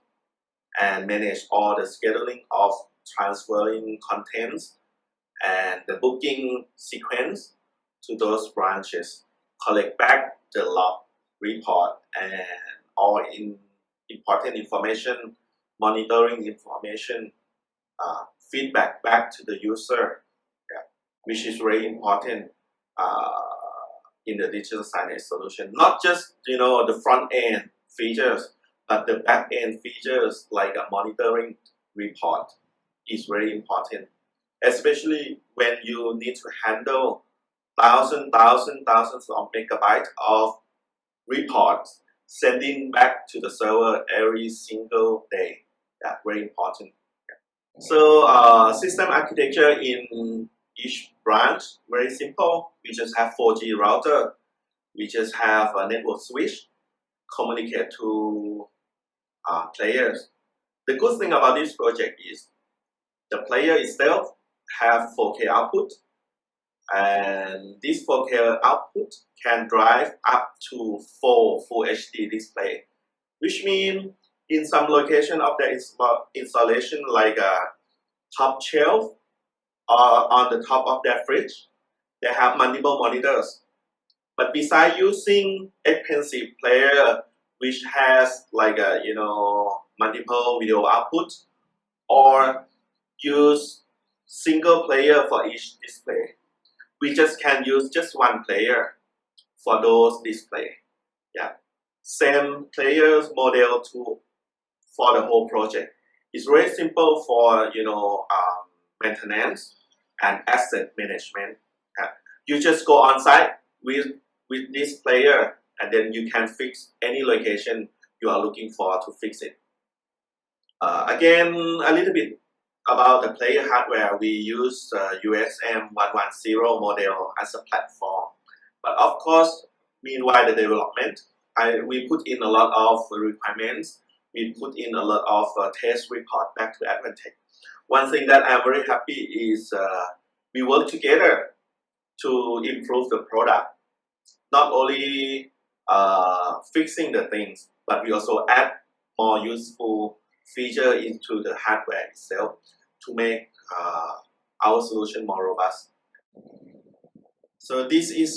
and manage all the scheduling of transferring contents and the booking sequence to those branches, collect back the log report and all important information, monitoring information, feedback back to the user, which is very important in the digital signage solution. Not just the front end features, but the back end features like a monitoring report is very important, especially when you need to handle thousands of megabytes of reports sending back to the server every single day. That's very important. So system architecture in each branch, very simple. We just have 4G router. We just have a network switch, communicate to players. The good thing about this project is the player itself have 4K output, and this 4K output can drive up to 4 Full HD display, which means in some location of the installation, like a top shelf or on the top of their fridge, they have multiple monitors. But besides using expensive player which has like a multiple video output, or use single player for each display, we just can use just one player for those display. Same players model for the whole project. It's very simple for maintenance and asset management. You just go on site with this player, and then you can fix any location you are looking for to fix it. Again, a little bit about the player hardware. We use USM 110 model as a platform, but of course, meanwhile the development, we put in a lot of requirements. We put in a lot of test report back to Advantech. One thing that I'm very happy is we work together to improve the product. Not only fixing the things, but we also add more useful feature into the hardware itself to make our solution more robust. So this is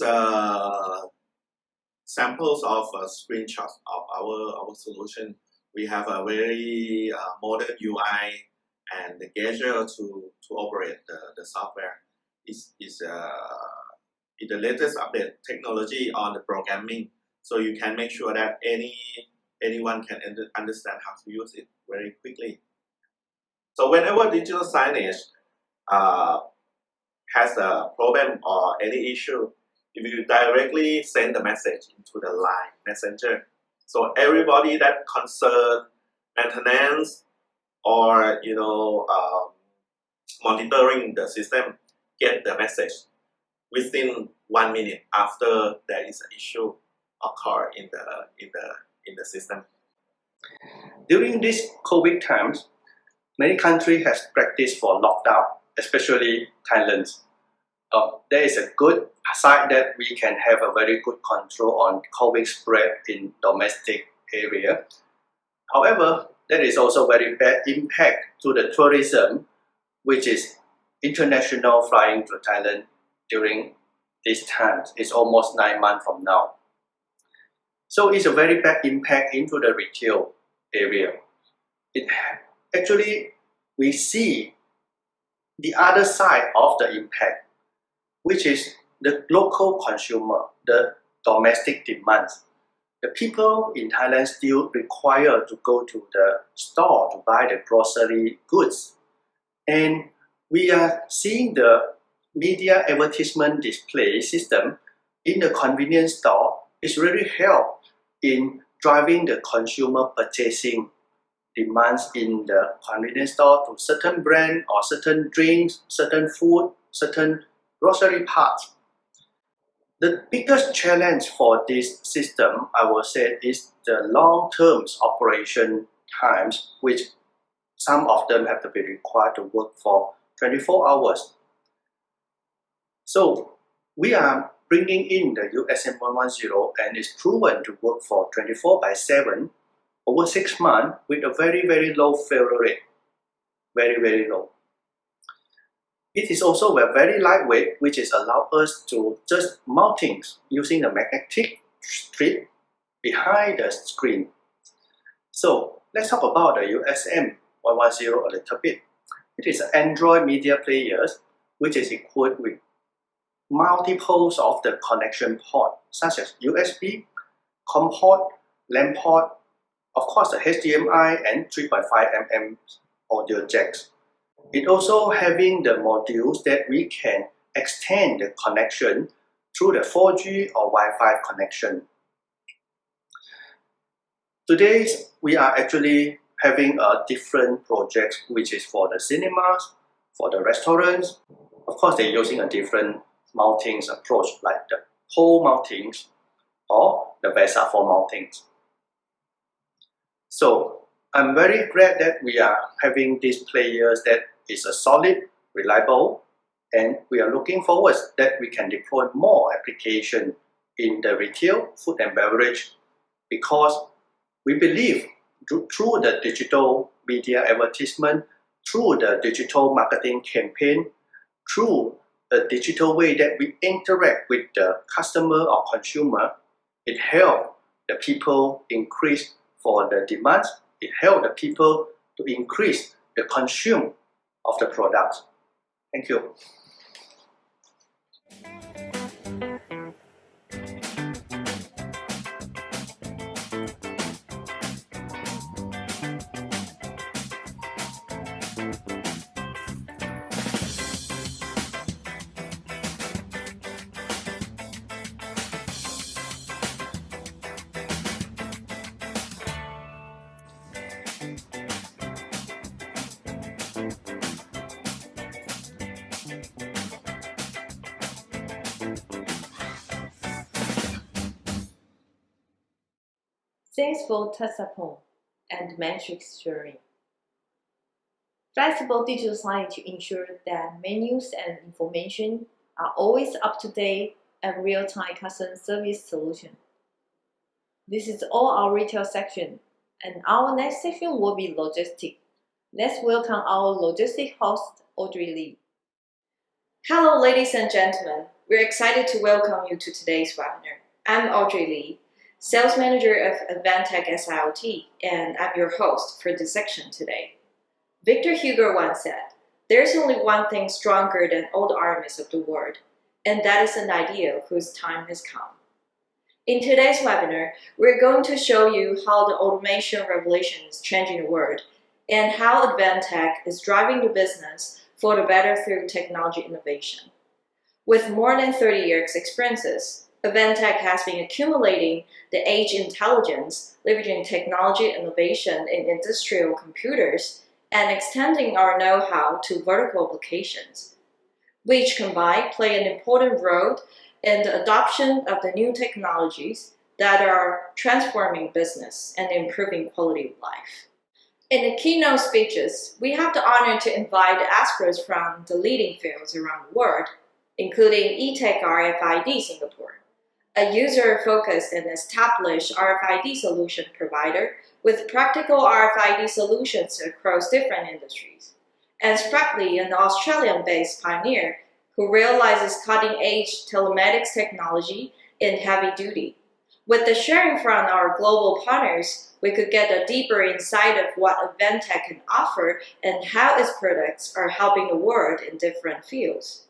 samples of screenshots of our solution. We have a very modern UI and the gadget to operate the software. Is the latest update technology on the programming, so you can make sure that anyone can understand how to use it very quickly. So whenever digital signage has a problem or any issue, if you directly send the message into the line messenger, so everybody that concerned maintenance or monitoring the system get the message within 1 minute after there is an issue occur in the system. During these COVID times, many countries have practiced for lockdown, especially Thailand. There is a good side that we can have a very good control on COVID spread in domestic area. However, there is also very bad impact to the tourism, which is international flying to Thailand during this time. It's almost 9 months from now. So it's a very bad impact into the retail area. Actually, we see the other side of the impact, which is the local consumer, the domestic demands. The people in Thailand still require to go to the store to buy the grocery goods. And we are seeing the media advertisement display system in the convenience store is really help in driving the consumer purchasing demands in the convenience store to certain brand or certain drinks, certain food, certain grocery parts. The biggest challenge for this system, I would say, is the long-term operation times, which some of them have to be required to work for 24 hours. So we are bringing in the USM 110 and it's proven to work for 24/7 over 6 months with a very, very low failure rate. Very, very low. It is also very lightweight, which is allow us to just mount things using a magnetic strip behind the screen. So let's talk about the USM 110 a little bit. It is an Android media player which is equipped with multiples of the connection port, such as USB, COM port, LAN port, of course the HDMI and 3.5mm audio jacks. It also having the modules that we can extend the connection through the 4G or Wi-Fi connection. Today we are actually having a different project which is for the cinemas, for the restaurants. Of course they're using a different mountings approach like the pole mountings or the VESA 4 mountings. So I'm very glad that we are having these players that is a solid, reliable, and we are looking forward that we can deploy more application in the retail, food and beverage, because we believe through the digital media advertisement, through the digital marketing campaign, through the digital way that we interact with the customer or consumer, it helps the people increase for the demands, it helps the people to increase the consume of the product. Thank you. Thanks for Tatsapoom and matrix sharing. Flexible digital signage to ensure that menus and information are always up to date and real-time customer service solution. This is all our retail section, and our next section will be logistics. Let's welcome our logistics host, Audrey Lee. Hello, ladies and gentlemen. We're excited to welcome you to today's webinar. I'm Audrey Lee, Sales Manager of Advantech SIoT, and I'm your host for this section today. Victor Hugo once said, "There's only one thing stronger than all the armies of the world, and that is an idea whose time has come." In today's webinar, we're going to show you how the automation revolution is changing the world and how Advantech is driving the business for the better through technology innovation. With more than 30 years experiences, Advantech has been accumulating the edge intelligence, leveraging technology innovation in industrial computers, and extending our know-how to vertical applications, which combined play an important role in the adoption of the new technologies that are transforming business and improving quality of life. In the keynote speeches, we have the honor to invite experts from the leading fields around the world, including eTech RFID Singapore, a user-focused and established RFID solution provider with practical RFID solutions across different industries, and Spratley, an Australian-based pioneer who realizes cutting-edge telematics technology in heavy-duty. With the sharing from our global partners, we could get a deeper insight of what Advantech can offer and how its products are helping the world in different fields.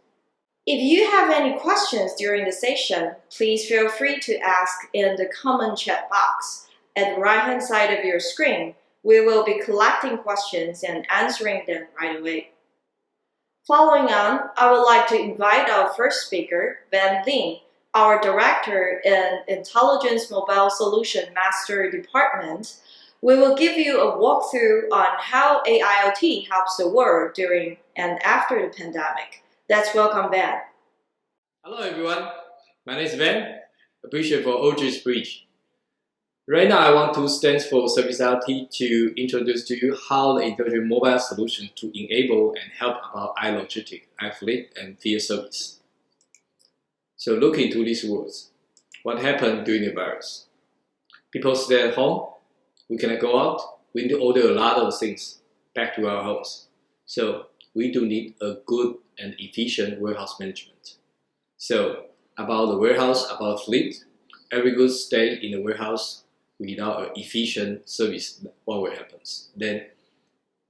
If you have any questions during the session, please feel free to ask in the comment chat box at the right-hand side of your screen. We will be collecting questions and answering them right away. Following on, I would like to invite our first speaker, Van Lin, our Director in Intelligence Mobile Solution Master Department. We will give you a walkthrough on how AIoT helps the world during and after the pandemic. Let's welcome Van. Hello everyone, my name is Van. Appreciate for OG's bridge. Right now I want to stand for Service IoT to introduce to you how the intelligent mobile solution to enable and help about iLogistics, iFleet, and field service. So look into these words. What happened during the virus? People stay at home, we cannot go out, we need to order a lot of things back to our homes. So we do need a good and efficient warehouse management. So about the warehouse, about fleet, every good stay in the warehouse without an efficient service, what will happen? Then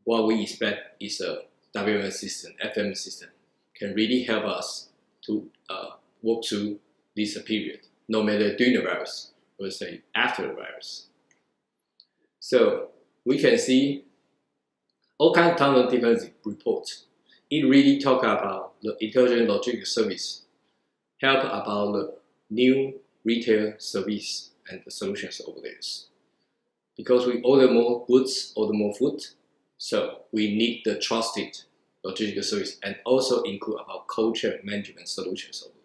what we expect is a WMS system, FM system, can really help us to work through this period, no matter during the virus or say after the virus. So we can see all kinds of different reports. It really talk about the intelligent logistics service, help about the new retail service and the solutions over there. Because we order more goods, order more food, so we need the trusted logistical service and also include about culture management solutions over there.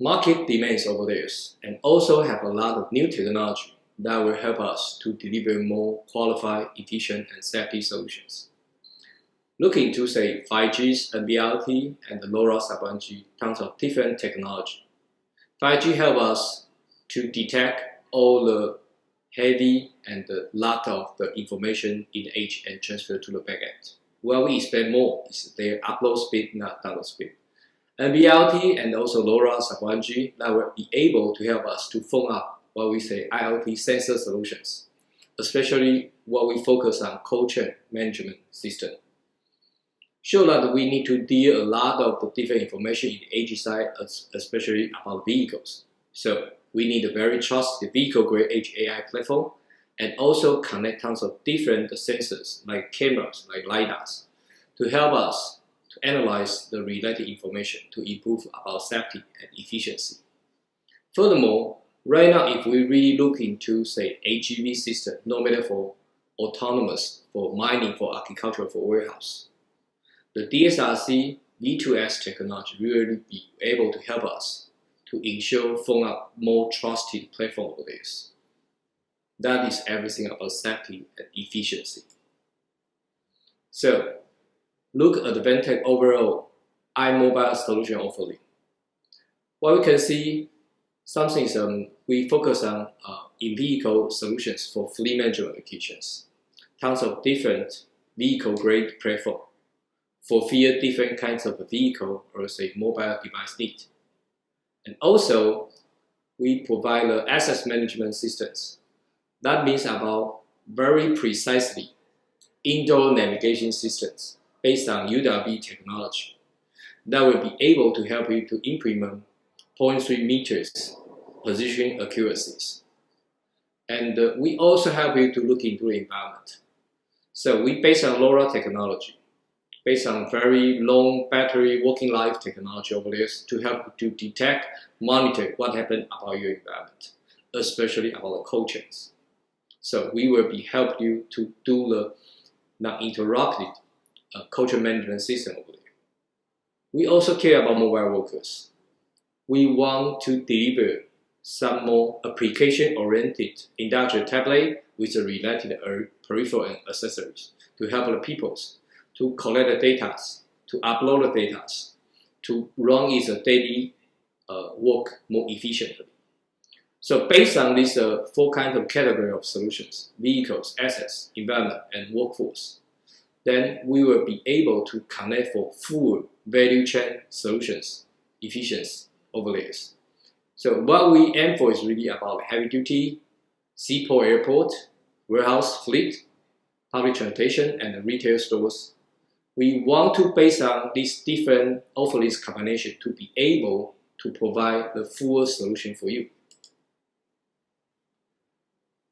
Market demands over there and also have a lot of new technology that will help us to deliver more qualified, efficient, and safety solutions. Look into say 5G, NB-IoT, and the LoRa sub-1G, tons of different technology. 5G help us to detect all the heavy and a lot of the information in the edge and transfer to the backend. What we expect more is their upload speed, not download speed. NB-IoT and also LoRa sub-1G that will be able to help us to phone up what we say IoT sensor solutions, especially what we focus on culture management system. Show that we need to deal a lot of the different information in the edge side, especially about vehicles. So we need a very trusted vehicle-grade edge AI platform and also connect tons of different sensors like cameras, like LiDARs, to help us to analyze the related information to improve our safety and efficiency. Furthermore, right now if we really look into say AGV system, no matter for autonomous, for mining, for agriculture, for warehouse, the DSRC V2S technology will really be able to help us to ensure phone up more trusted platform over this. That is everything about safety and efficiency. So look at the Advantech overall iMobileSolution offering. What we can see, something is we focus on in-vehicle solutions for fleet management applications. Tons of different vehicle-grade platform for different kinds of vehicle or say mobile device need. And also, we provide the access management systems. That means about very precisely indoor navigation systems based on UWB technology that will be able to help you to implement 0.3 meters positioning accuracies. And we also help you to look into the environment. So we based on LoRa technology. based on very long battery working life technology over there to help to detect, monitor what happened about your environment, especially about the cold chains. So we will be help you to do the non-interrupted cold chain management system over there. We also care about mobile workers. We want to deliver some more application-oriented industrial tablet with the related peripheral and accessories to help the people to collect the data, to upload the data, to run its daily work more efficiently. So based on these 4 kinds of category of solutions, vehicles, assets, environment, and workforce, then we will be able to connect for full value chain solutions, efficiency overlays. So what we aim for is really about heavy duty, seaport, airport, warehouse, fleet, public transportation, and the retail stores. We want to, based on these different overlays combination, to be able to provide the full solution for you.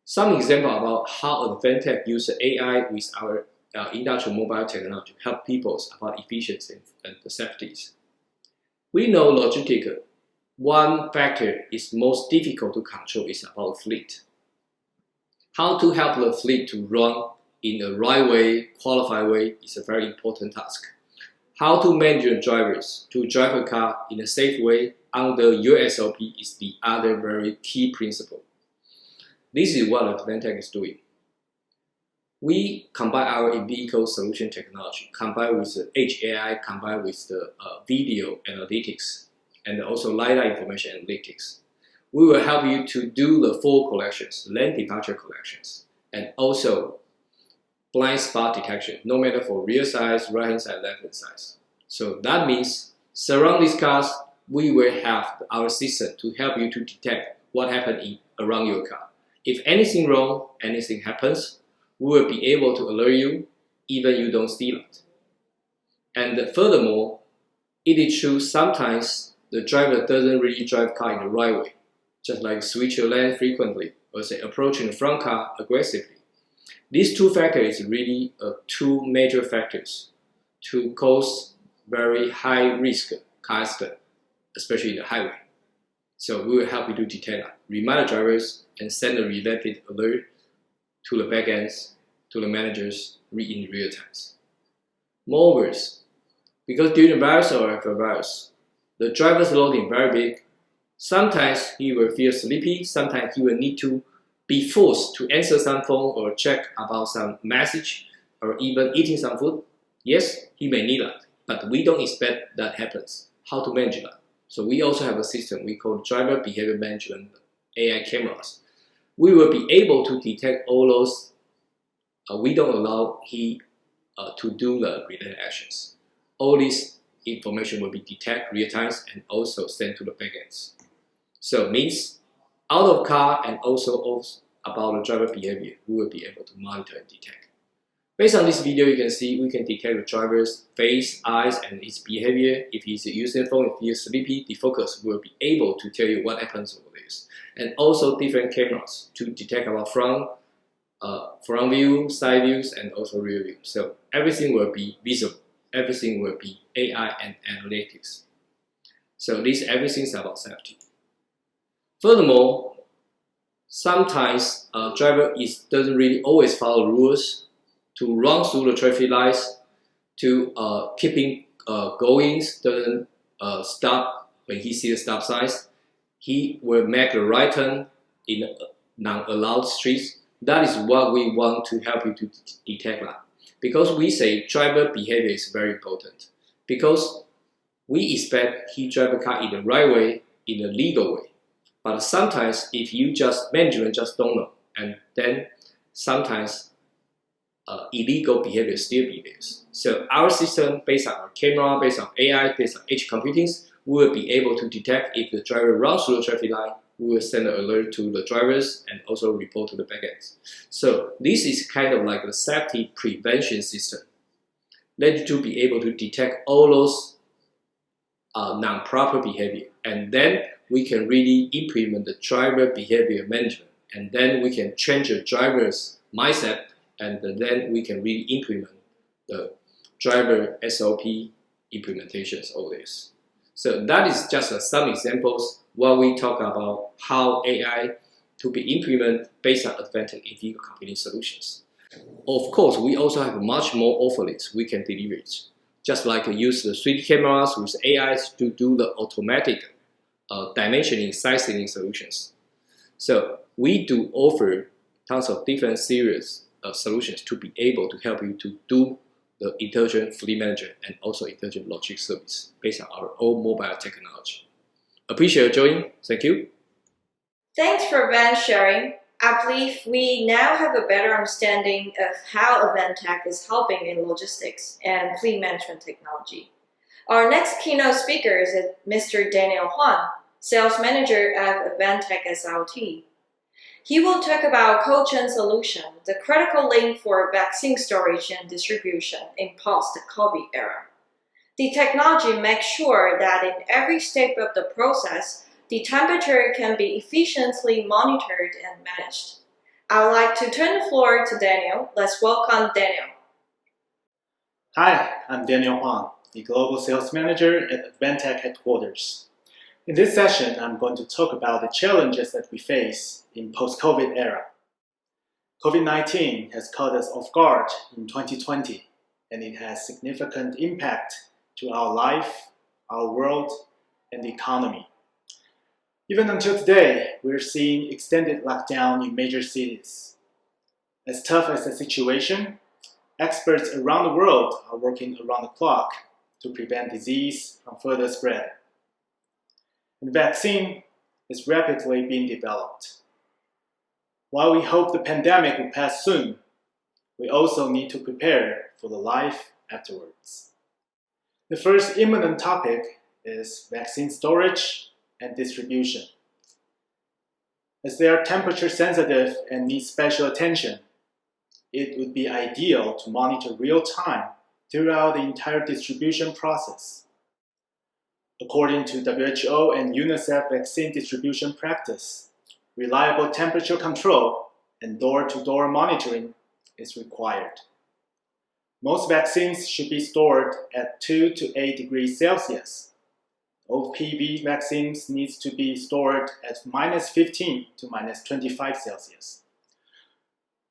Some example about how Advantech uses AI with our industrial mobile technology to help people about efficiency and the safeties. We know logistically, one factor is most difficult to control is about fleet. How to help the fleet to run in the right way, qualified way is a very important task. How to manage your drivers to drive a car in a safe way under your SOP is the other very key principle. This is what Advantech is doing. We combine our in-vehicle solution technology, combined with the Edge AI, combined with the video analytics, and also LiDAR information analytics. We will help you to do the full collections, lane departure collections, and also blind spot detection, no matter for rear side, right hand side, left hand side. So that means surround these cars, we will have our system to help you to detect what happened around your car. If anything wrong, anything happens, we will be able to alert you, even you don't steal it. And furthermore, it is true sometimes the driver doesn't really drive car in the right way, just like switch your lane frequently, or say approaching the front car aggressively. These 2 factors is really 2 major factors to cause very high risk car accident, especially in the highway. So we will help you to detect that, remind the drivers, and send a related alert to the backends, to the managers in real time. Moreover, because during the virus or after virus, the driver's loading very big, sometimes he will feel sleepy, sometimes he will need to be forced to answer some phone or check about some message or even eating some food. Yes, he may need that, but we don't expect that happens. How to manage that? So we also have a system we call driver behavior management AI cameras. We will be able to detect all those. We don't allow he to do the related actions. All this information will be detected real time and also sent to the backends. So means out of car and also about the driver behavior, we will be able to monitor and detect. Based on this video, you can see we can detect the driver's face, eyes, and his behavior. If he's using the phone, if he is sleepy, the focus will be able to tell you what happens over this. And also different cameras to detect our front view, side views, and also rear view. So everything will be visible. Everything will be AI and analytics. So this everything is about safety. Furthermore, sometimes a driver doesn't really always follow rules to run through the traffic lights, to keeping going, doesn't stop when he sees the stop signs. He will make a right turn in non-allowed streets. That is what we want to help you to detect that. Because we say driver behavior is very important. Because we expect he drive a car in the right way, in a legal way. But sometimes if you management just don't know, and then sometimes illegal behavior still be there. So our system, based on our camera, based on AI, based on edge computing, we will be able to detect if the driver runs through the traffic light. We will send an alert to the drivers and also report to the backends. So this is kind of like a safety prevention system. Let you to be able to detect all those non-proper behavior, and then we can really implement the driver behavior management, and then we can change the driver's mindset, and then we can really implement the driver SOP implementations, all this. So that is just some examples while we talk about how AI to be implemented based on Advantech in-vehicle company solutions. Of course, we also have much more offerings we can deliver it. Just like use the 3D cameras with AI to do the automatic dimensioning, sizing solutions. So we do offer tons of different series of solutions to be able to help you to do the intelligent fleet manager and also intelligent logistics service based on our own mobile technology. Appreciate your joining. Thank you. Thanks for Van sharing. I believe we now have a better understanding of how Advantech is helping in logistics and fleet management technology. Our next keynote speaker is Mr. Daniel Huang, Sales Manager at Advantech SLT. He will talk about cold chain solution, the critical link for vaccine storage and distribution in post-COVID era. The technology makes sure that in every step of the process, the temperature can be efficiently monitored and managed. I would like to turn the floor to Daniel. Let's welcome Daniel. Hi, I'm Daniel Huang, the Global Sales Manager at Advantech headquarters. In this session, I'm going to talk about the challenges that we face in post-COVID era. COVID-19 has caught us off guard in 2020, and it has significant impact to our life, our world, and the economy. Even until today, we're seeing extended lockdown in major cities. As tough as the situation, experts around the world are working around the clock to prevent disease from further spread. The vaccine is rapidly being developed. While we hope the pandemic will pass soon, we also need to prepare for the life afterwards. The first imminent topic is vaccine storage and distribution. As they are temperature sensitive and need special attention, it would be ideal to monitor real time throughout the entire distribution process. According to WHO and UNICEF vaccine distribution practice, reliable temperature control and door-to-door monitoring is required. Most vaccines should be stored at 2 to 8 degrees Celsius. OPV vaccines needs to be stored at -15 to -25 Celsius.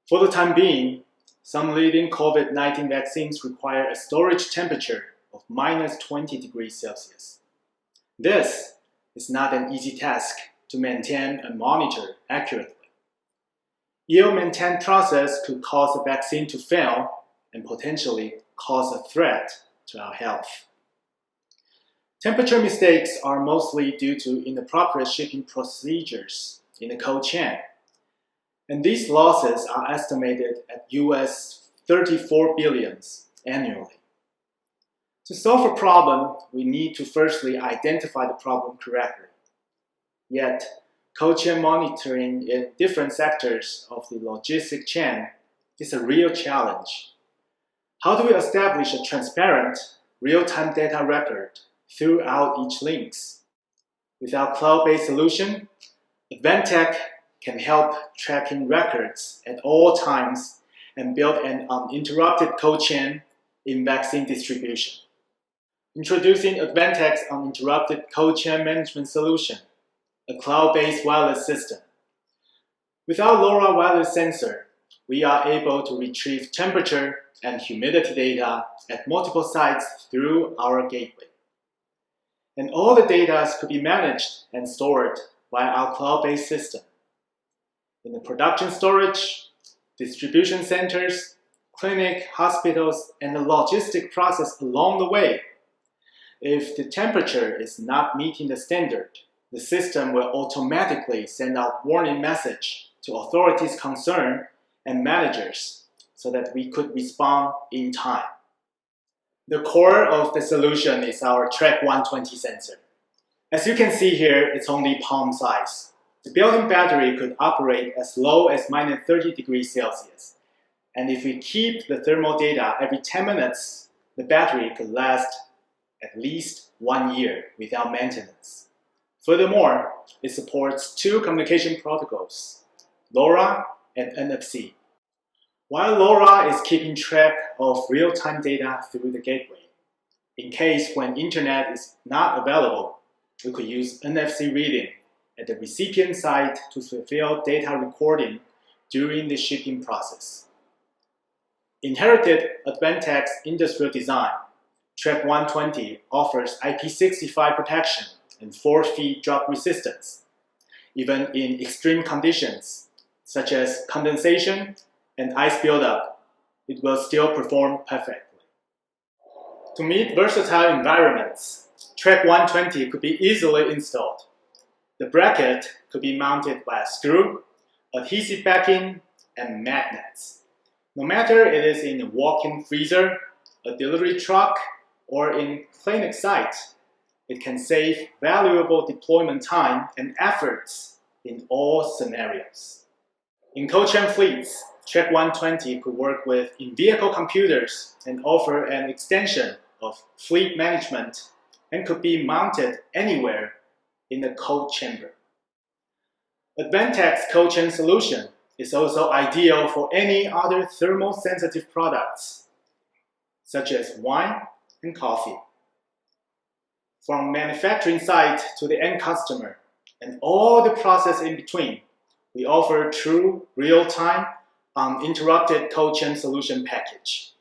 For the time being, some leading COVID-19 vaccines require a storage temperature of -20 degrees Celsius. This is not an easy task to maintain and monitor accurately. Ill-maintained process could cause a vaccine to fail and potentially cause a threat to our health. Temperature mistakes are mostly due to inappropriate shipping procedures in the cold chain, and these losses are estimated at US 34 billion annually. To solve a problem, we need to firstly identify the problem correctly. Yet, cold chain monitoring in different sectors of the logistic chain is a real challenge. How do we establish a transparent, real-time data record throughout each links? With our cloud-based solution, Advantech can help tracking records at all times and build an uninterrupted cold chain in vaccine distribution. Introducing Advantech's uninterrupted cold chain management solution, a cloud-based wireless system. With our LoRa wireless sensor, we are able to retrieve temperature and humidity data at multiple sites through our gateway. And all the data could be managed and stored by our cloud-based system. In the production storage, distribution centers, clinic, hospitals, and the logistic process along the way, if the temperature is not meeting the standard, the system will automatically send out warning message to authorities concerned and managers so that we could respond in time. The core of the solution is our Track 120 sensor. As you can see here, it's only palm size. The built-in battery could operate as low as -30 degrees Celsius. And if we keep the thermal data every 10 minutes, the battery could last at least 1 year without maintenance. Furthermore, it supports 2 communication protocols, LoRa and NFC. While LoRa is keeping track of real-time data through the gateway, in case when internet is not available, we could use NFC reading at the recipient side to fulfill data recording during the shipping process. Inherited Advantech's industrial design, Track 120 offers IP65 protection and 4 feet drop resistance. Even in extreme conditions, such as condensation and ice buildup, it will still perform perfectly. To meet versatile environments, Track 120 could be easily installed. The bracket could be mounted by a screw, adhesive backing, and magnets. No matter it is in a walk-in freezer, a delivery truck, or in clinic site, it can save valuable deployment time and efforts in all scenarios. In coach and fleets, Track 120 could work with in-vehicle computers and offer an extension of fleet management and could be mounted anywhere in the cold chamber. Advantech's cold chain solution is also ideal for any other thermal-sensitive products, such as wine and coffee. From manufacturing site to the end customer and all the process in between, we offer true, real-time, uninterrupted cold chain solution package.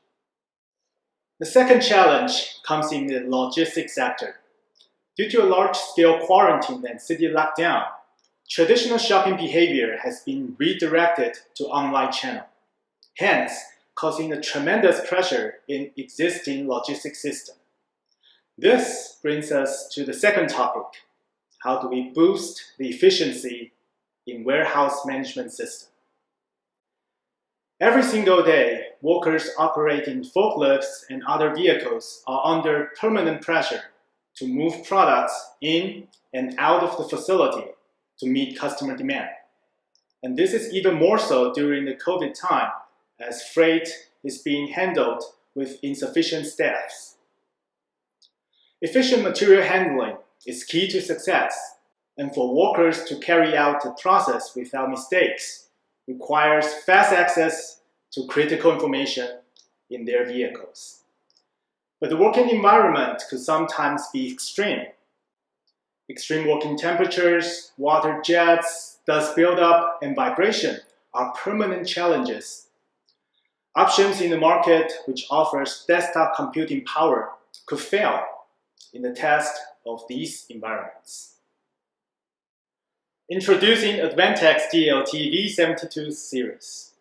The second challenge comes in the logistics sector. Due to a large-scale quarantine and city lockdown, traditional shopping behavior has been redirected to online channel, hence causing a tremendous pressure in existing logistics system. This brings us to the second topic. How do we boost the efficiency in warehouse management system? Every single day, workers operating forklifts and other vehicles are under permanent pressure to move products in and out of the facility to meet customer demand. And this is even more so during the COVID time, as freight is being handled with insufficient staffs. Efficient material handling is key to success, and for workers to carry out the process without mistakes requires fast access to critical information in their vehicles. But the working environment could sometimes be extreme. Extreme working temperatures, water jets, dust buildup, and vibration are permanent challenges. Options in the market which offers desktop computing power could fail in the test of these environments. Introducing Advantech's DLT V72 series.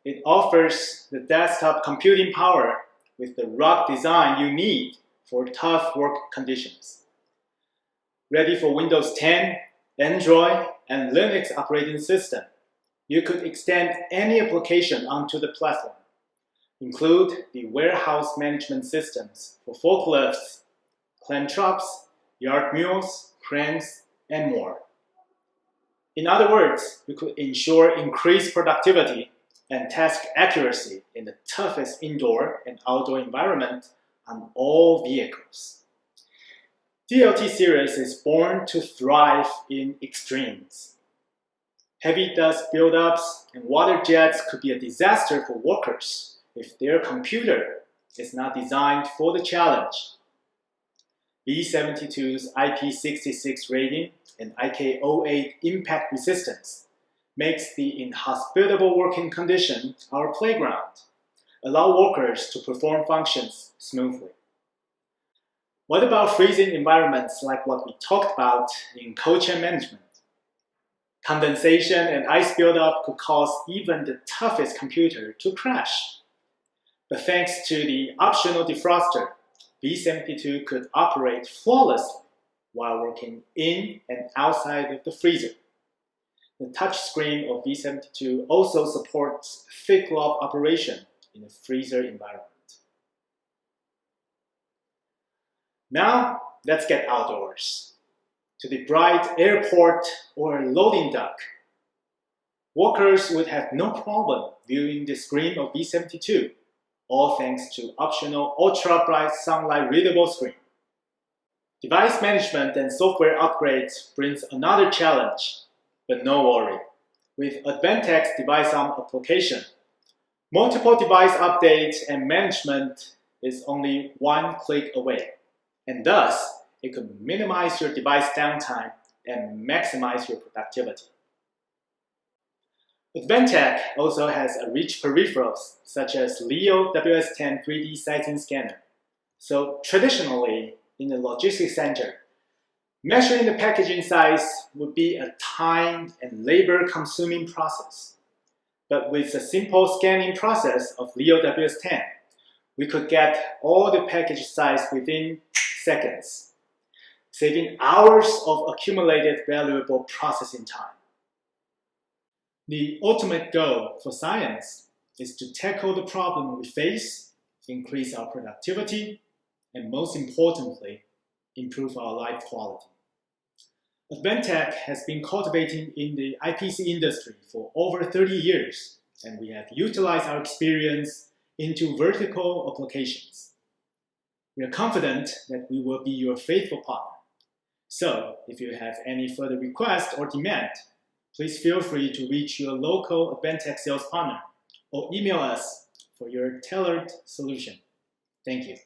It offers the desktop computing power with the rugged design you need for tough work conditions. Ready for Windows 10, Android, and Linux operating system, you could extend any application onto the platform. Include the warehouse management systems for forklifts, clam trucks, yard mules, cranes, and more. In other words, we could ensure increased productivity and task accuracy in the toughest indoor and outdoor environment on all vehicles. DLT series is born to thrive in extremes. Heavy dust buildups and water jets could be a disaster for workers if their computer is not designed for the challenge. V72's IP66 rating and IK08 impact resistance makes the inhospitable working condition our playground, allow workers to perform functions smoothly. What about freezing environments like what we talked about in cold chain management? Condensation and ice buildup could cause even the toughest computer to crash. But thanks to the optional defroster, V72 could operate flawlessly while working in and outside of the freezer. The touchscreen of V72 also supports thick glove operation in a freezer environment. Now, let's get outdoors, to the bright airport or loading dock. Workers would have no problem viewing the screen of V72, all thanks to optional ultra-bright sunlight readable screen. Device management and software upgrades brings another challenge, but no worry. With Advantech's device arm application, Multiple device updates and management is only one click away, and thus it could minimize your device downtime and maximize your productivity. Advantech also has a rich peripherals such as Leo WS10 3D sighting scanner. So traditionally, in the logistics center, measuring the packaging size would be a time and labor-consuming process. But with the simple scanning process of Leo WS10, we could get all the package size within seconds, saving hours of accumulated valuable processing time. The ultimate goal for science is to tackle the problem we face, increase our productivity, and most importantly, improve our life quality. Advantech has been cultivating in the IPC industry for over 30 years, and we have utilized our experience into vertical applications. We are confident that we will be your faithful partner. So, if you have any further requests or demand, please feel free to reach your local Advantech sales partner or email us for your tailored solution. Thank you.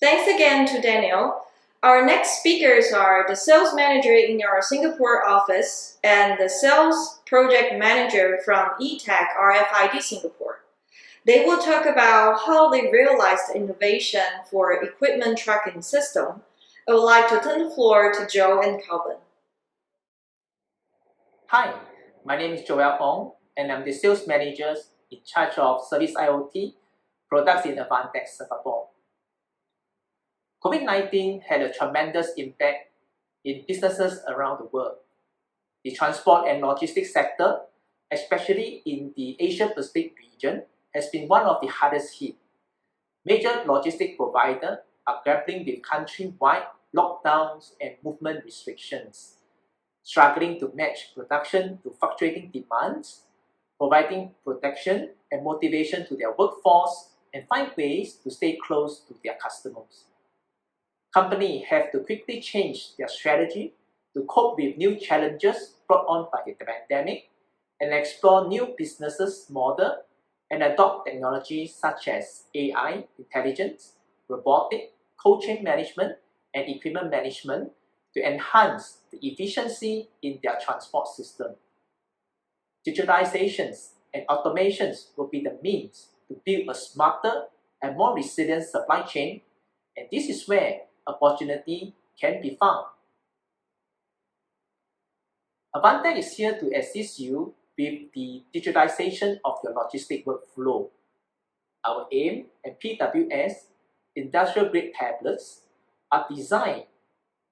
Thanks again to Daniel. Our next speakers are the sales manager in our Singapore office and the sales project manager from eTech RFID Singapore. They will talk about how they realized the innovation for equipment tracking system. I would like to turn the floor to Joe and Calvin. Hi, my name is Joel Ong, and I'm the sales manager in charge of Service IoT products in Advantech Singapore. COVID-19 had a tremendous impact in businesses around the world. The transport and logistics sector, especially in the Asia-Pacific region, has been one of the hardest hit. Major logistic providers are grappling with country-wide lockdowns and movement restrictions, struggling to match production to fluctuating demands, providing protection and motivation to their workforce, and find ways to stay close to their customers. Companies have to quickly change their strategy to cope with new challenges brought on by the pandemic and explore new business models and adopt technologies such as AI, intelligence, robotics, cold chain management, and equipment management to enhance the efficiency in their transport system. Digitalizations and automations will be the means to build a smarter and more resilient supply chain, and this is where opportunity can be found. Advantech is here to assist you with the digitalization of your logistic workflow. Our AIM and PWS industrial-grade tablets are designed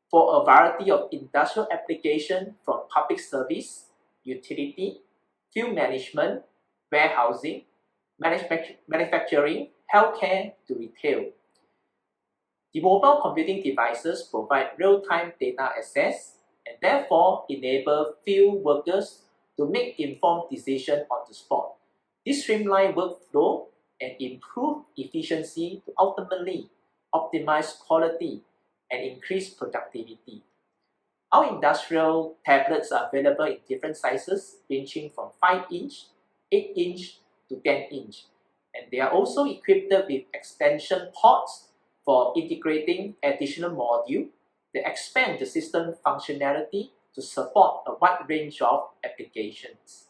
for a variety of industrial applications from public service, utility, fuel management, warehousing, manufacturing, healthcare to retail. The mobile computing devices provide real-time data access and therefore enable field workers to make informed decisions on the spot. This streamlines workflow and improves efficiency to ultimately optimize quality and increase productivity. Our industrial tablets are available in different sizes ranging from 5-inch, 8-inch to 10-inch, and they are also equipped with extension ports for integrating additional modules that expand the system functionality to support a wide range of applications.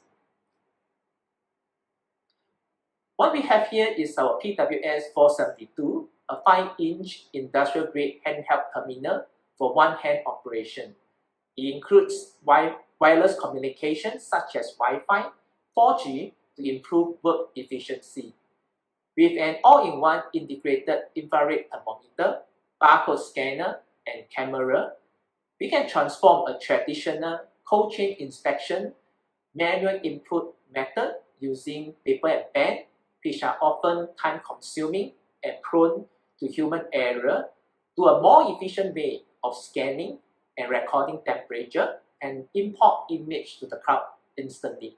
What we have here is our PWS 472, a 5-inch industrial-grade handheld terminal for one-hand operation. It includes wireless communication such as Wi-Fi, 4G to improve work efficiency. With an all-in-one integrated infrared thermometer, barcode scanner, and camera, we can transform a traditional cold chain inspection manual input method using paper and pen, which are often time-consuming and prone to human error, to a more efficient way of scanning and recording temperature and import image to the cloud instantly.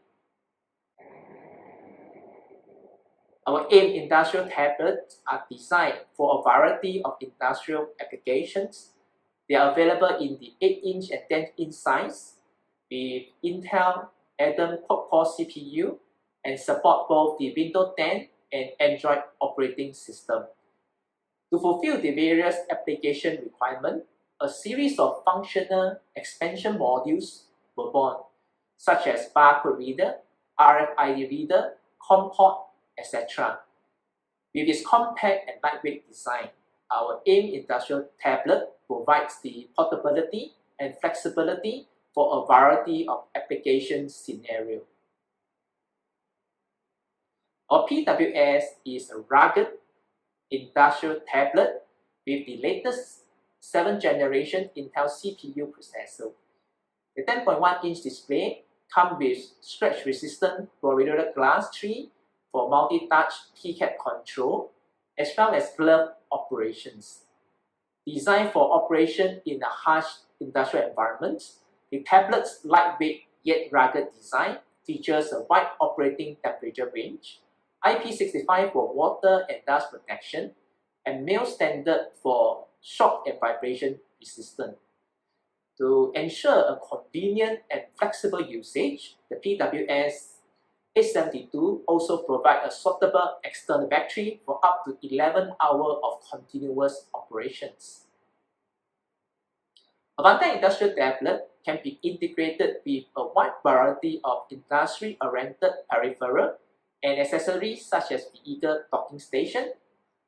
Our AIM industrial tablets are designed for a variety of industrial applications. They are available in the 8-inch and 10-inch size with Intel Atom quad-core CPU, and support both the Windows 10 and Android operating system. To fulfill the various application requirements, a series of functional expansion modules were born, such as barcode reader, RFID reader, COM port, etc. With its compact and lightweight design, our AIM industrial tablet provides the portability and flexibility for a variety of application scenarios. Our PWS is a rugged industrial tablet with the latest 7th generation Intel CPU processor. The 10.1-inch display comes with scratch-resistant Gorilla Glass 3 for multi-touch keycap control, as well as glove operations. Designed for operation in a harsh industrial environment, the tablet's lightweight yet rugged design features a wide operating temperature range, IP65 for water and dust protection, and MIL standard for shock and vibration resistance. To ensure a convenient and flexible usage, the PWS 872 also provides a suitable external battery for up to 11 hours of continuous operations. Advantech industrial tablet can be integrated with a wide variety of industry-oriented peripherals and accessories such as vehicle docking station,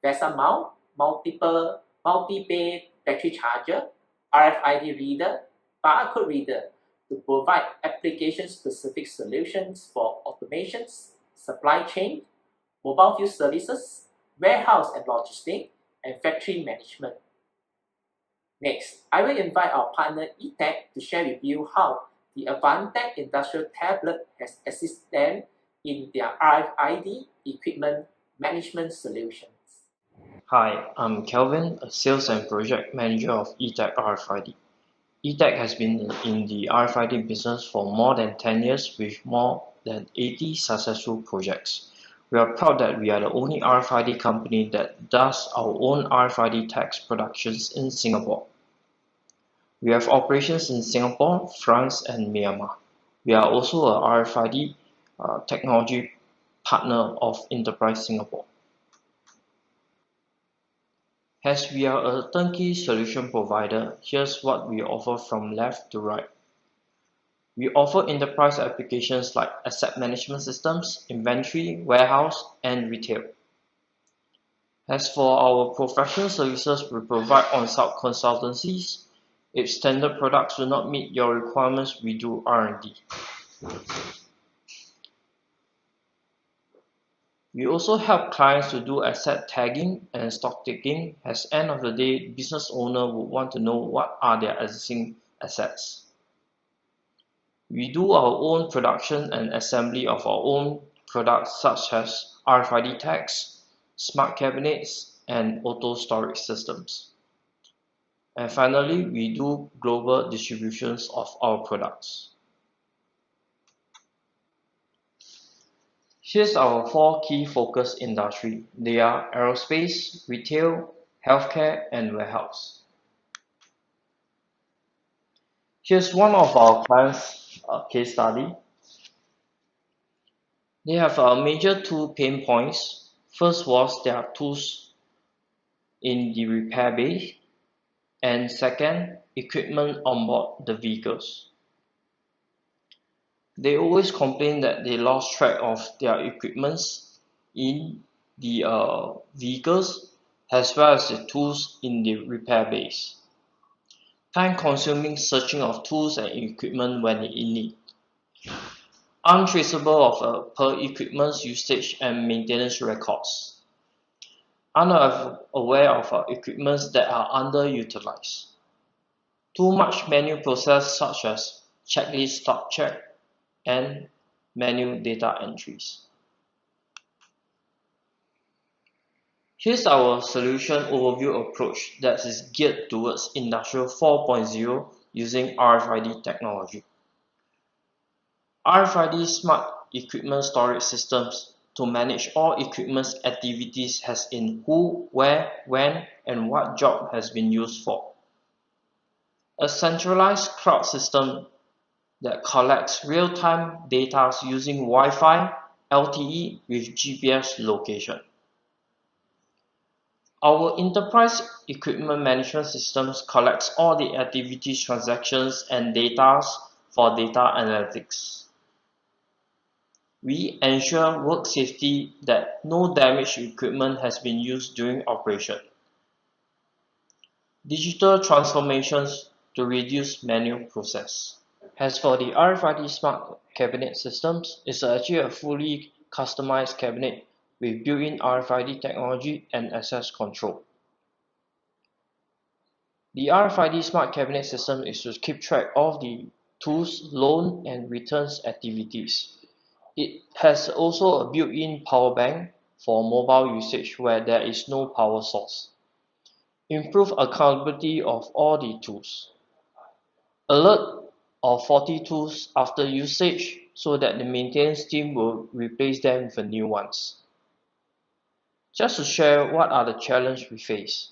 VESA mount, multi-bay battery charger, RFID reader, barcode reader to provide application-specific solutions for automations, supply chain, mobile field services, warehouse and logistics, and factory management. Next, I will invite our partner eTech to share with you how the Advantech industrial tablet has assisted them in their RFID equipment management solutions. Hi, I'm Kelvin, a sales and project manager of eTech RFID. eTech has been in the RFID business for more than 10 years with more than 80 successful projects. We are proud that we are the only RFID company that does our own RFID tags productions in Singapore. We have operations in Singapore, France, and Myanmar. We are also a RFID technology partner of Enterprise Singapore. As we are a turnkey solution provider, here's what we offer from left to right. We offer enterprise applications like asset management systems, inventory, warehouse, and retail. As for our professional services, we provide on-site consultancies. If standard products do not meet your requirements, we do R&D. We also help clients to do asset tagging and stock taking, as end of the day, business owner would want to know what are their existing assets. We do our own production and assembly of our own products such as RFID tags, smart cabinets, and auto storage systems. And finally, we do global distributions of our products. Here's our 4 key focus industries. They are aerospace, retail, healthcare, and warehouse. Here's one of our clients' case study. They have major 2 pain points. First was their tools in the repair bay, and second, equipment on board the vehicles. They always complain that they lost track of their equipments in the vehicles as well as the tools in the repair bays. Time-consuming searching of tools and equipment when in need. Untraceable of per equipment's usage and maintenance records. Unaware of equipments that are underutilized. Too much manual process such as checklist stock check and manual data entries. Here's our solution overview approach that is geared towards Industrial 4.0 using RFID technology. RFID smart equipment storage systems to manage all equipment's activities as in who, where, when, and what job has been used for. A centralized cloud system that collects real-time data using Wi-Fi, LTE with GPS location. Our enterprise equipment management systems collects all the activities, transactions, and data for data analytics. We ensure work safety that no damaged equipment has been used during operation. Digital transformations to reduce manual process. As for the RFID smart cabinet systems, it's actually a fully customized cabinet with built-in RFID technology and access control. The RFID smart cabinet system is to keep track of the tools, loan and returns activities. It has also a built-in power bank for mobile usage where there is no power source. Improve accountability of all the tools. Alert of faulty tools after usage so that the maintenance team will replace them with new ones. Just to share what are the challenges we face,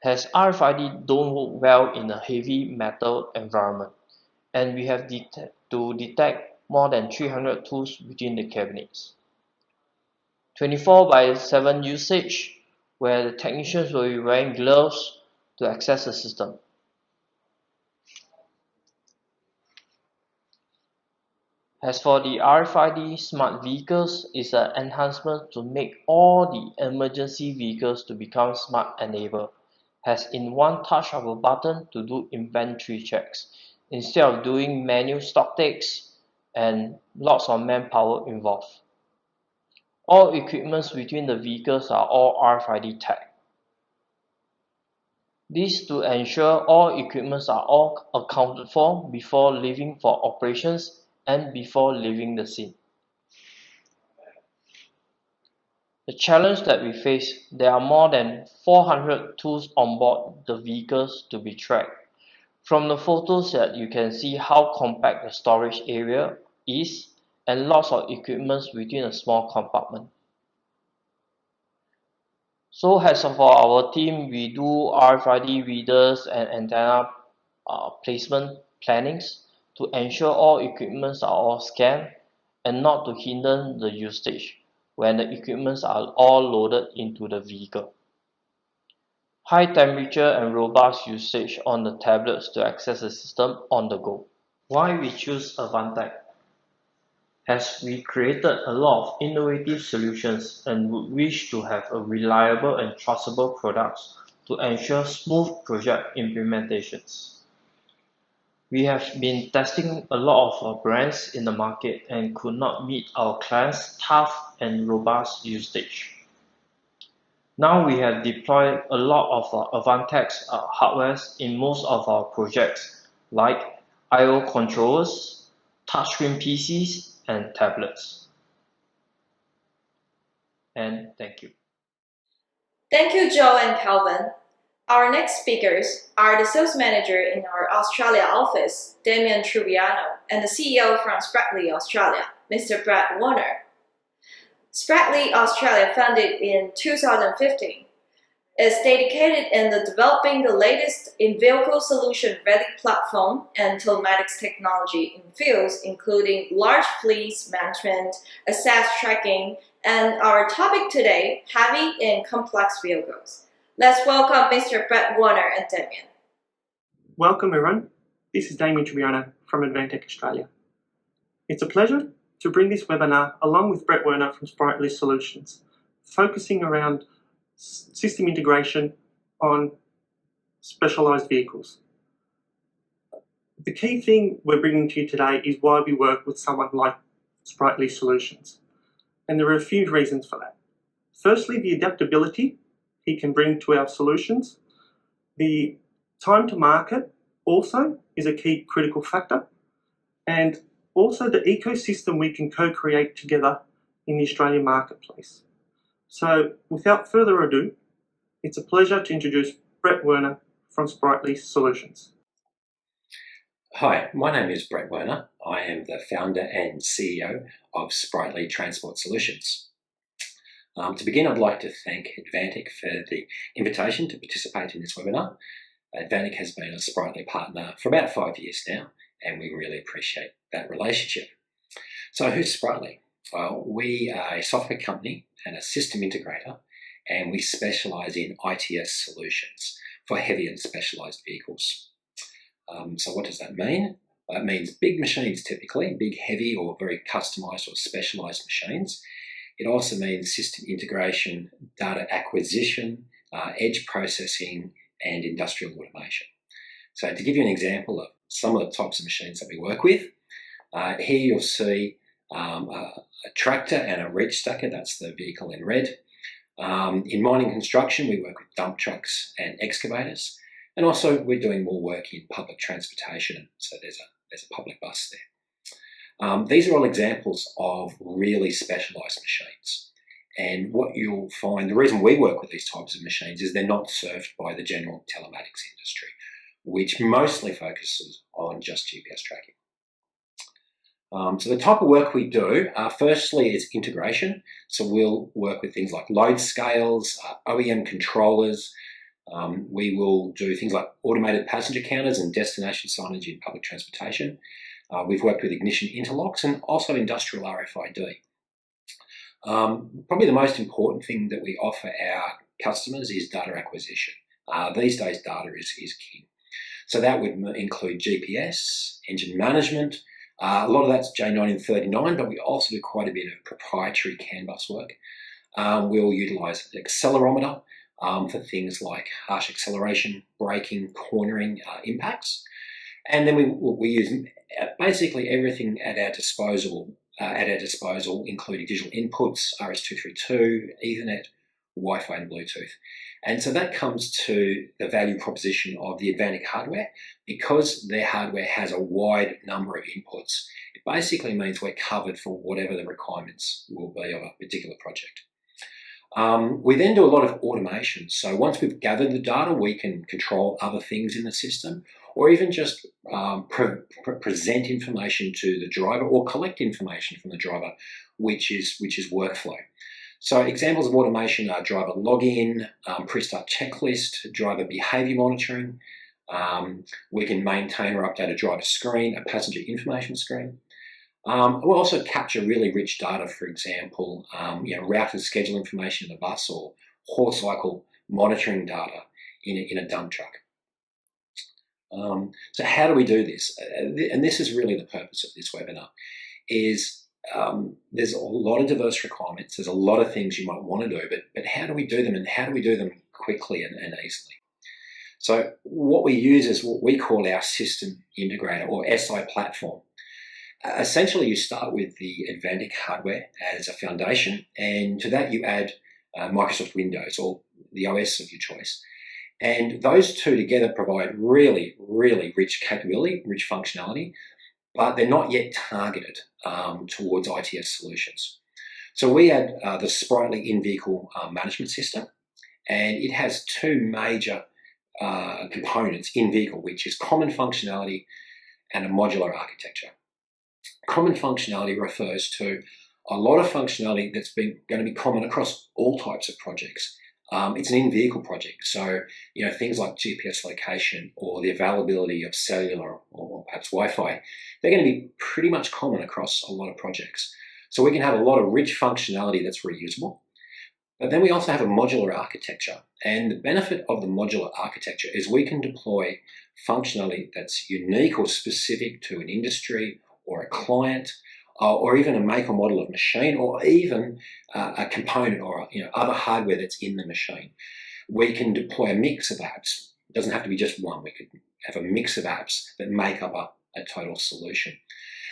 as RFID don't work well in a heavy metal environment, and we have to detect more than 300 tools within the cabinets. 24/7 usage, where the technicians will be wearing gloves to access the system. As for the RFID smart vehicles, is an enhancement to make all the emergency vehicles to become smart enabled, as in one touch of a button to do inventory checks, instead of doing manual stock takes and lots of manpower involved. All equipments within the vehicles are all RFID tagged. This to ensure all equipments are all accounted for before leaving for operations and before leaving the scene. The challenge that we face, there are more than 400 tools on board the vehicles to be tracked. From the photos that you can see how compact the storage area is and lots of equipment within a small compartment. So as for our team, we do RFID readers and antenna placement plannings to ensure all equipments are all scanned and not to hinder the usage when the equipments are all loaded into the vehicle. High temperature and robust usage on the tablets to access the system on the go. Why we choose Advantech? As we created a lot of innovative solutions and would wish to have a reliable and trustable products to ensure smooth project implementations. We have been testing a lot of brands in the market and could not meet our clients' tough and robust usage. Now we have deployed a lot of Advantech's hardware in most of our projects like I/O controllers, touchscreen PCs, and tablets. And thank you. Thank you, Joe and Calvin. Our next speakers are the sales manager in our Australia office, Damien Trubiano, and the CEO from Spratly Australia, Mr. Brad Warner. Spratly Australia, founded in 2015, is dedicated in developing the latest in-vehicle solution-ready platform and telematics technology in fields including large fleets management, asset tracking, and our topic today, heavy and complex vehicles. Let's welcome Mr. Brad Warner and Damien. Welcome everyone. This is Damien Trubiano from Advantech Australia. It's a pleasure to bring this webinar along with Brett Werner from iMobileSolutions, focusing around system integration on specialized vehicles. The key thing we're bringing to you today is why we work with someone like iMobileSolutions. And there are a few reasons for that. Firstly, the adaptability he can bring to our solutions. The time to market also is a key critical factor. And also the ecosystem we can co-create together in the Australian marketplace. So without further ado, it's a pleasure to introduce Brett Werner from iMobileSolutions. Hi, my name is Brett Werner. I am the founder and CEO of Sprightly Transport Solutions. To begin, I'd like to thank Advantech for the invitation to participate in this webinar. Advantech has been a Sprightly partner for about 5 years now, and we really appreciate that relationship. So who's Sprightly? We are a software company and a system integrator, and we specialise in ITS solutions for heavy and specialised vehicles. So what does that mean? It means big machines typically, big, heavy or very customised or specialised machines. It also means system integration, data acquisition, edge processing, and industrial automation. So to give you an example of some of the types of machines that we work with, here you'll see a tractor and a reach stacker, that's the vehicle in red. In mining construction, we work with dump trucks and excavators, and also we're doing more work in public transportation, so there's a public bus there. These are all examples of really specialised machines. And what you'll find, the reason we work with these types of machines is they're not served by the general telematics industry, which mostly focuses on just GPS tracking. So the type of work we do, firstly, is integration. So we'll work with things like load scales, OEM controllers. We will do things like automated passenger counters and destination signage in public transportation. We've worked with ignition interlocks and also industrial RFID. Probably the most important thing that we offer our customers is data acquisition. These days, data is king. So that would include GPS, engine management. A lot of that's J1939, but we also do quite a bit of proprietary CAN bus work. We'll utilise an accelerometer for things like harsh acceleration, braking, cornering impacts. And then we use basically everything at our disposal, including digital inputs, RS-232, Ethernet, Wi-Fi and Bluetooth. And so that comes to the value proposition of the Advantech hardware. Because their hardware has a wide number of inputs, it basically means we're covered for whatever the requirements will be of a particular project. We then do a lot of automation. So once we've gathered the data, we can control other things in the system, or even just present information to the driver or collect information from the driver, which is workflow. So examples of automation are driver login, pre-start checklist, driver behaviour monitoring. We can maintain or update a driver screen, a passenger information screen. We'll also capture really rich data, for example, route and schedule information in a bus or horse cycle monitoring data in a dump truck. So how do we do this? And this is really the purpose of this webinar, is there's a lot of diverse requirements. There's a lot of things you might want to do, but how do we do them, and how do we do them quickly and easily? So what we use is what we call our system integrator or SI platform. Essentially, you start with the Advantech hardware as a foundation, and to that you add Microsoft Windows or the OS of your choice. And those two together provide really, really rich capability, rich functionality, but they're not yet targeted towards ITS solutions. So we add the Sprightly in-vehicle management system, and it has two major components in vehicle, which is common functionality and a modular architecture. Common functionality refers to a lot of functionality that's going to be common across all types of projects. It's an in-vehicle project, so things like GPS location or the availability of cellular or perhaps Wi-Fi, they're going to be pretty much common across a lot of projects. So we can have a lot of rich functionality that's reusable. But then we also have a modular architecture, and the benefit of the modular architecture is we can deploy functionality that's unique or specific to an industry or a client, or even a make or model of machine, or even a component or other hardware that's in the machine. We can deploy a mix of apps. It doesn't have to be just one. We could have a mix of apps that make up a total solution.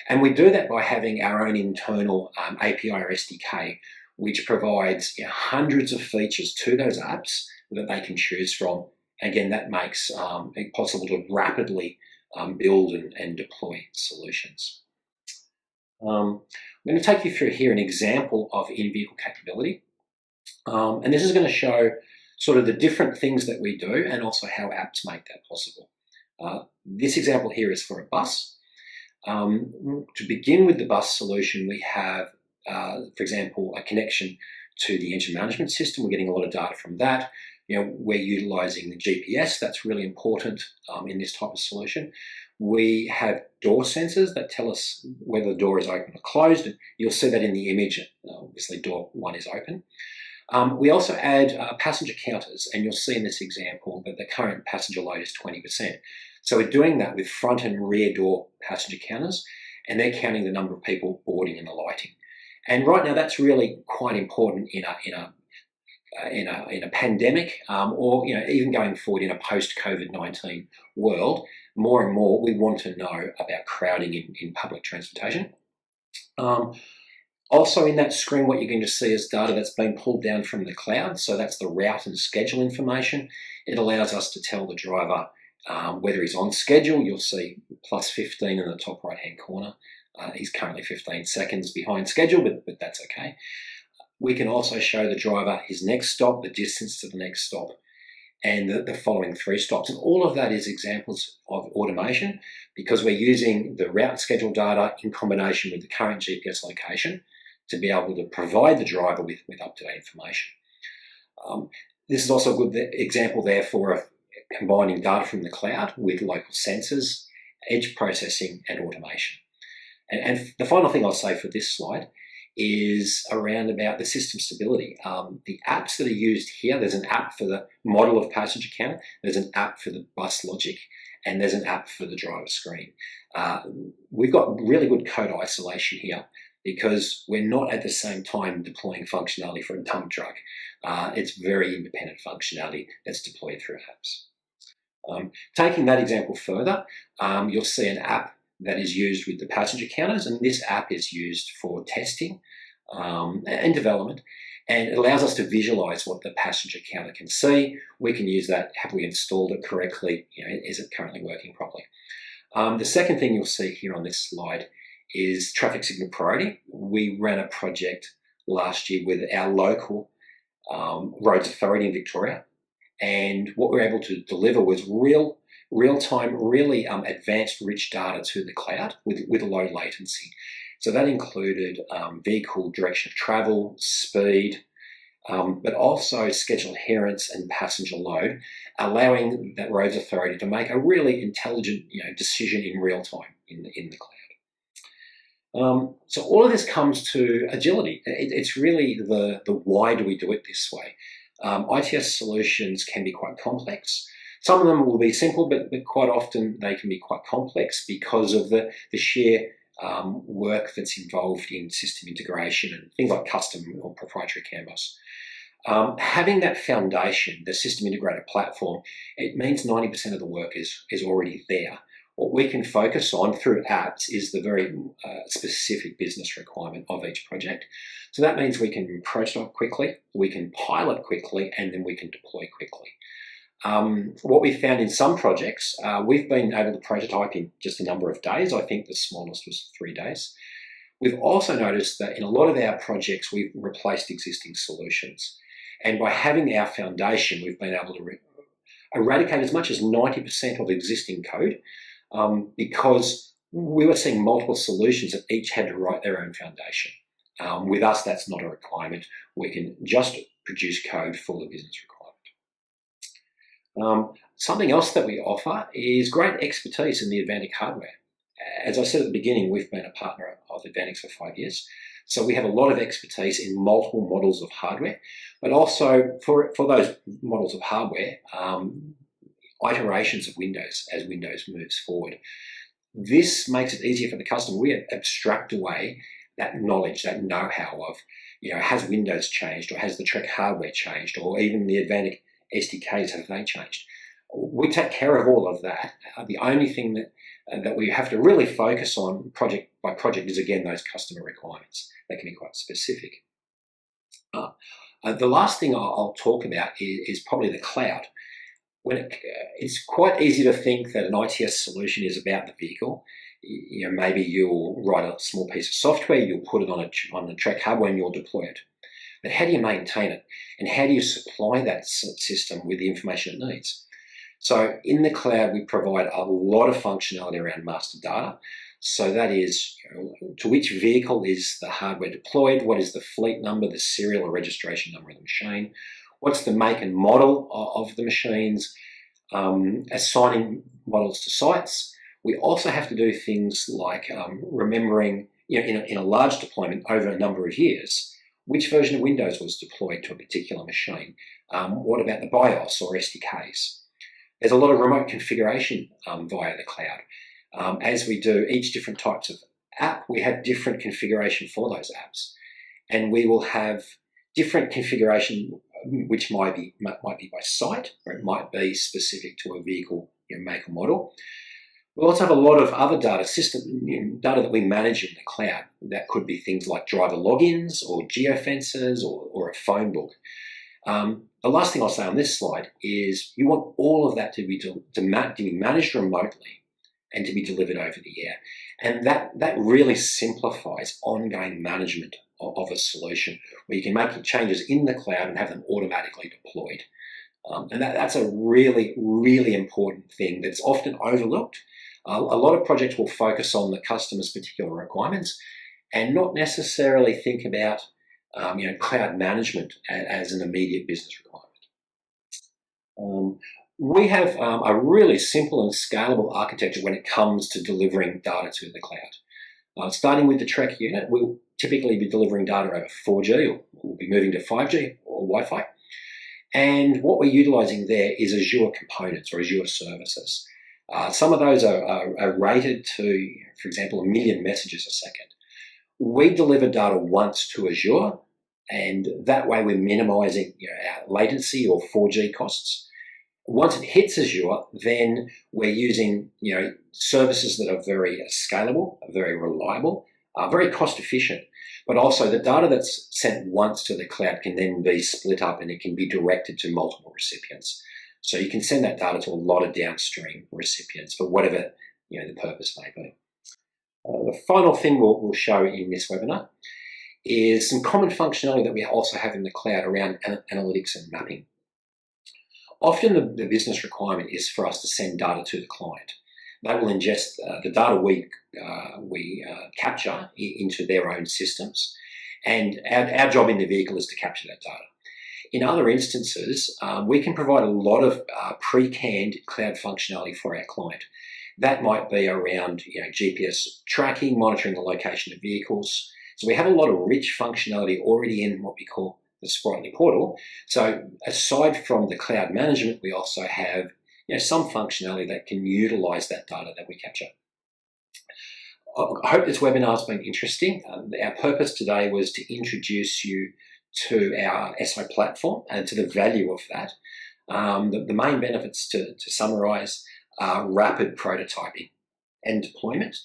And we do that by having our own internal API or SDK, which provides hundreds of features to those apps that they can choose from. Again, that makes it possible to rapidly build and deploy solutions. I'm going to take you through here an example of in-vehicle capability. And this is going to show sort of the different things that we do and also how apps make that possible. This example here is for a bus. To begin with the bus solution, we have, for example, a connection to the engine management system. We're getting a lot of data from that. we're utilising the GPS. That's really important in this type of solution. We have door sensors that tell us whether the door is open or closed. You'll see that in the image. Obviously, door 1 is open. We also add passenger counters, and you'll see in this example that the current passenger load is 20%. So we're doing that with front and rear door passenger counters, and they're counting the number of people boarding and alighting. And right now, that's really quite important in a pandemic, or even going forward in a post-COVID-19 world. More and more, we want to know about crowding in public transportation. Also in that screen, what you're going to see is data that's been pulled down from the cloud. So that's the route and schedule information. It allows us to tell the driver whether he's on schedule. You'll see plus 15 in the top right-hand corner. He's currently 15 seconds behind schedule, but that's okay. We can also show the driver his next stop, the distance to the next stop, and the following 3 stops. And all of that is examples of automation because we're using the route and schedule data in combination with the current GPS location to be able to provide the driver with up-to-date information. This is also a good example, therefore, of combining data from the cloud with local sensors, edge processing, and automation. And the final thing I'll say for this slide is around about the system stability. The apps that are used here, there's an app for the model of passenger counter, there's an app for the bus logic, and there's an app for the driver screen. We've got really good code isolation here because we're not at the same time deploying functionality for a dump truck. It's very independent functionality that's deployed through apps. Taking that example further, you'll see an app that is used with the passenger counters, and this app is used for testing and development, and it allows us to visualize what the passenger counter can see. We can use that. Have we installed it correctly? Is it currently working properly? The second thing you'll see here on this slide is traffic signal priority. We ran a project last year with our local roads authority in Victoria, and what we were able to deliver was real-time, really advanced, rich data to the cloud with low latency. So that included vehicle direction of travel, speed, but also schedule adherence and passenger load, allowing that roads authority to make a really intelligent decision in real time in the cloud. So all of this comes to agility. It's really the why do we do it this way. ITS solutions can be quite complex. Some of them will be simple, but quite often they can be quite complex because of the sheer work that's involved in system integration and things like custom or proprietary canvas. Having that foundation, the system integrated platform, it means 90% of the work is already there. What we can focus on through apps is the very specific business requirement of each project. So that means we can prototype quickly, we can pilot quickly, and then we can deploy quickly. What we found in some projects, we've been able to prototype in just a number of days. I think the smallest was 3 days. We've also noticed that in a lot of our projects, we've replaced existing solutions. And by having our foundation, we've been able to eradicate as much as 90% of existing code because we were seeing multiple solutions that each had to write their own foundation. With us, that's not a requirement. We can just produce code for the business requirement. Something else that we offer is great expertise in the Advantech hardware. As I said at the beginning, we've been a partner of Advantech for 5 years. So we have a lot of expertise in multiple models of hardware, but also for those models of hardware, iterations of Windows as Windows moves forward. This makes it easier for the customer. We abstract away that knowledge, that know-how of, has Windows changed, or has the Trek hardware changed, or even the Advantech SDKs, have they changed? We take care of all of that. The only thing that we have to really focus on project by project is, again, those customer requirements. They can be quite specific. The last thing I'll talk about is probably the cloud. It's quite easy to think that an ITS solution is about the vehicle. Maybe you'll write a small piece of software, you'll put it on the Trek hardware, and you'll deploy it. But how do you maintain it? And how do you supply that system with the information it needs? So in the cloud, we provide a lot of functionality around master data. So that is, to which vehicle is the hardware deployed? What is the fleet number, the serial or registration number of the machine? what's the make and model of the machines, assigning models to sites. We also have to do things like remembering, in a large deployment over a number of years, which version of Windows was deployed to a particular machine. What about the BIOS or SDKs? There's a lot of remote configuration via the cloud. As we do each different types of app, we have different configuration for those apps. And we will have different configuration which might be by site, or it might be specific to a vehicle make or model. We also have a lot of other data data that we manage in the cloud. That could be things like driver logins or geofences or a phone book. The last thing I'll say on this slide is you want all of that to be managed remotely and to be delivered over the air. And that really simplifies ongoing management of a solution where you can make changes in the cloud and have them automatically deployed. And that's a really, really important thing that's often overlooked. A lot of projects will focus on the customer's particular requirements and not necessarily think about cloud management as an immediate business requirement. We have a really simple and scalable architecture when it comes to delivering data to the cloud. Starting with the Trek unit, we'll typically be delivering data over 4G, or we'll be moving to 5G or Wi-Fi. And what we're utilizing there is Azure components or Azure services. Some of those are rated to, for example, 1 million messages a second. We deliver data once to Azure, and that way we're minimizing our latency or 4G costs. Once it hits Azure, then we're using services that are very scalable, very reliable, very cost efficient, but also the data that's sent once to the cloud can then be split up and it can be directed to multiple recipients. So you can send that data to a lot of downstream recipients for whatever the purpose may be. The final thing we'll show in this webinar is some common functionality that we also have in the cloud around analytics and mapping. Often the business requirement is for us to send data to the client. They will ingest the data we capture into their own systems, and our job in the vehicle is to capture that data. In other instances, we can provide a lot of pre-canned cloud functionality for our client. That might be around GPS tracking, monitoring the location of vehicles. So we have a lot of rich functionality already in what we call the Sprightly portal. So aside from the cloud management, we also have some functionality that can utilize that data that we capture. I hope this webinar has been interesting. Our purpose today was to introduce you to our SI platform and to the value of that. The main benefits, to summarize, are rapid prototyping and deployment,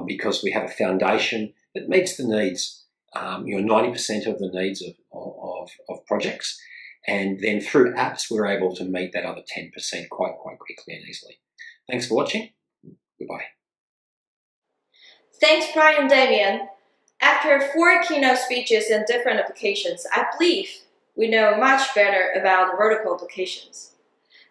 because we have a foundation that meets the needs, 90% of the needs of projects, and then through apps we're able to meet that other 10% quite quickly and easily. Thanks for watching. Goodbye. Thanks, Brian and Damien. After 4 keynote speeches in different applications, I believe we know much better about vertical applications.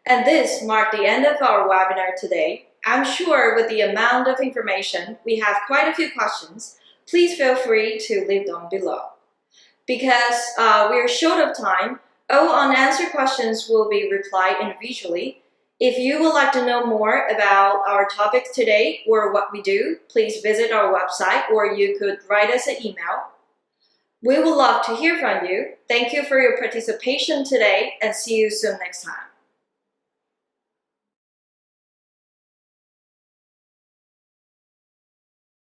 And this marked the end of our webinar today. I'm sure with the amount of information, we have quite a few questions. Please feel free to leave them below. Because we're short of time, all unanswered questions will be replied individually. If you would like to know more about our topics today or what we do, please visit our website, or you could write us an email. We would love to hear from you. Thank you for your participation today, and see you soon next time.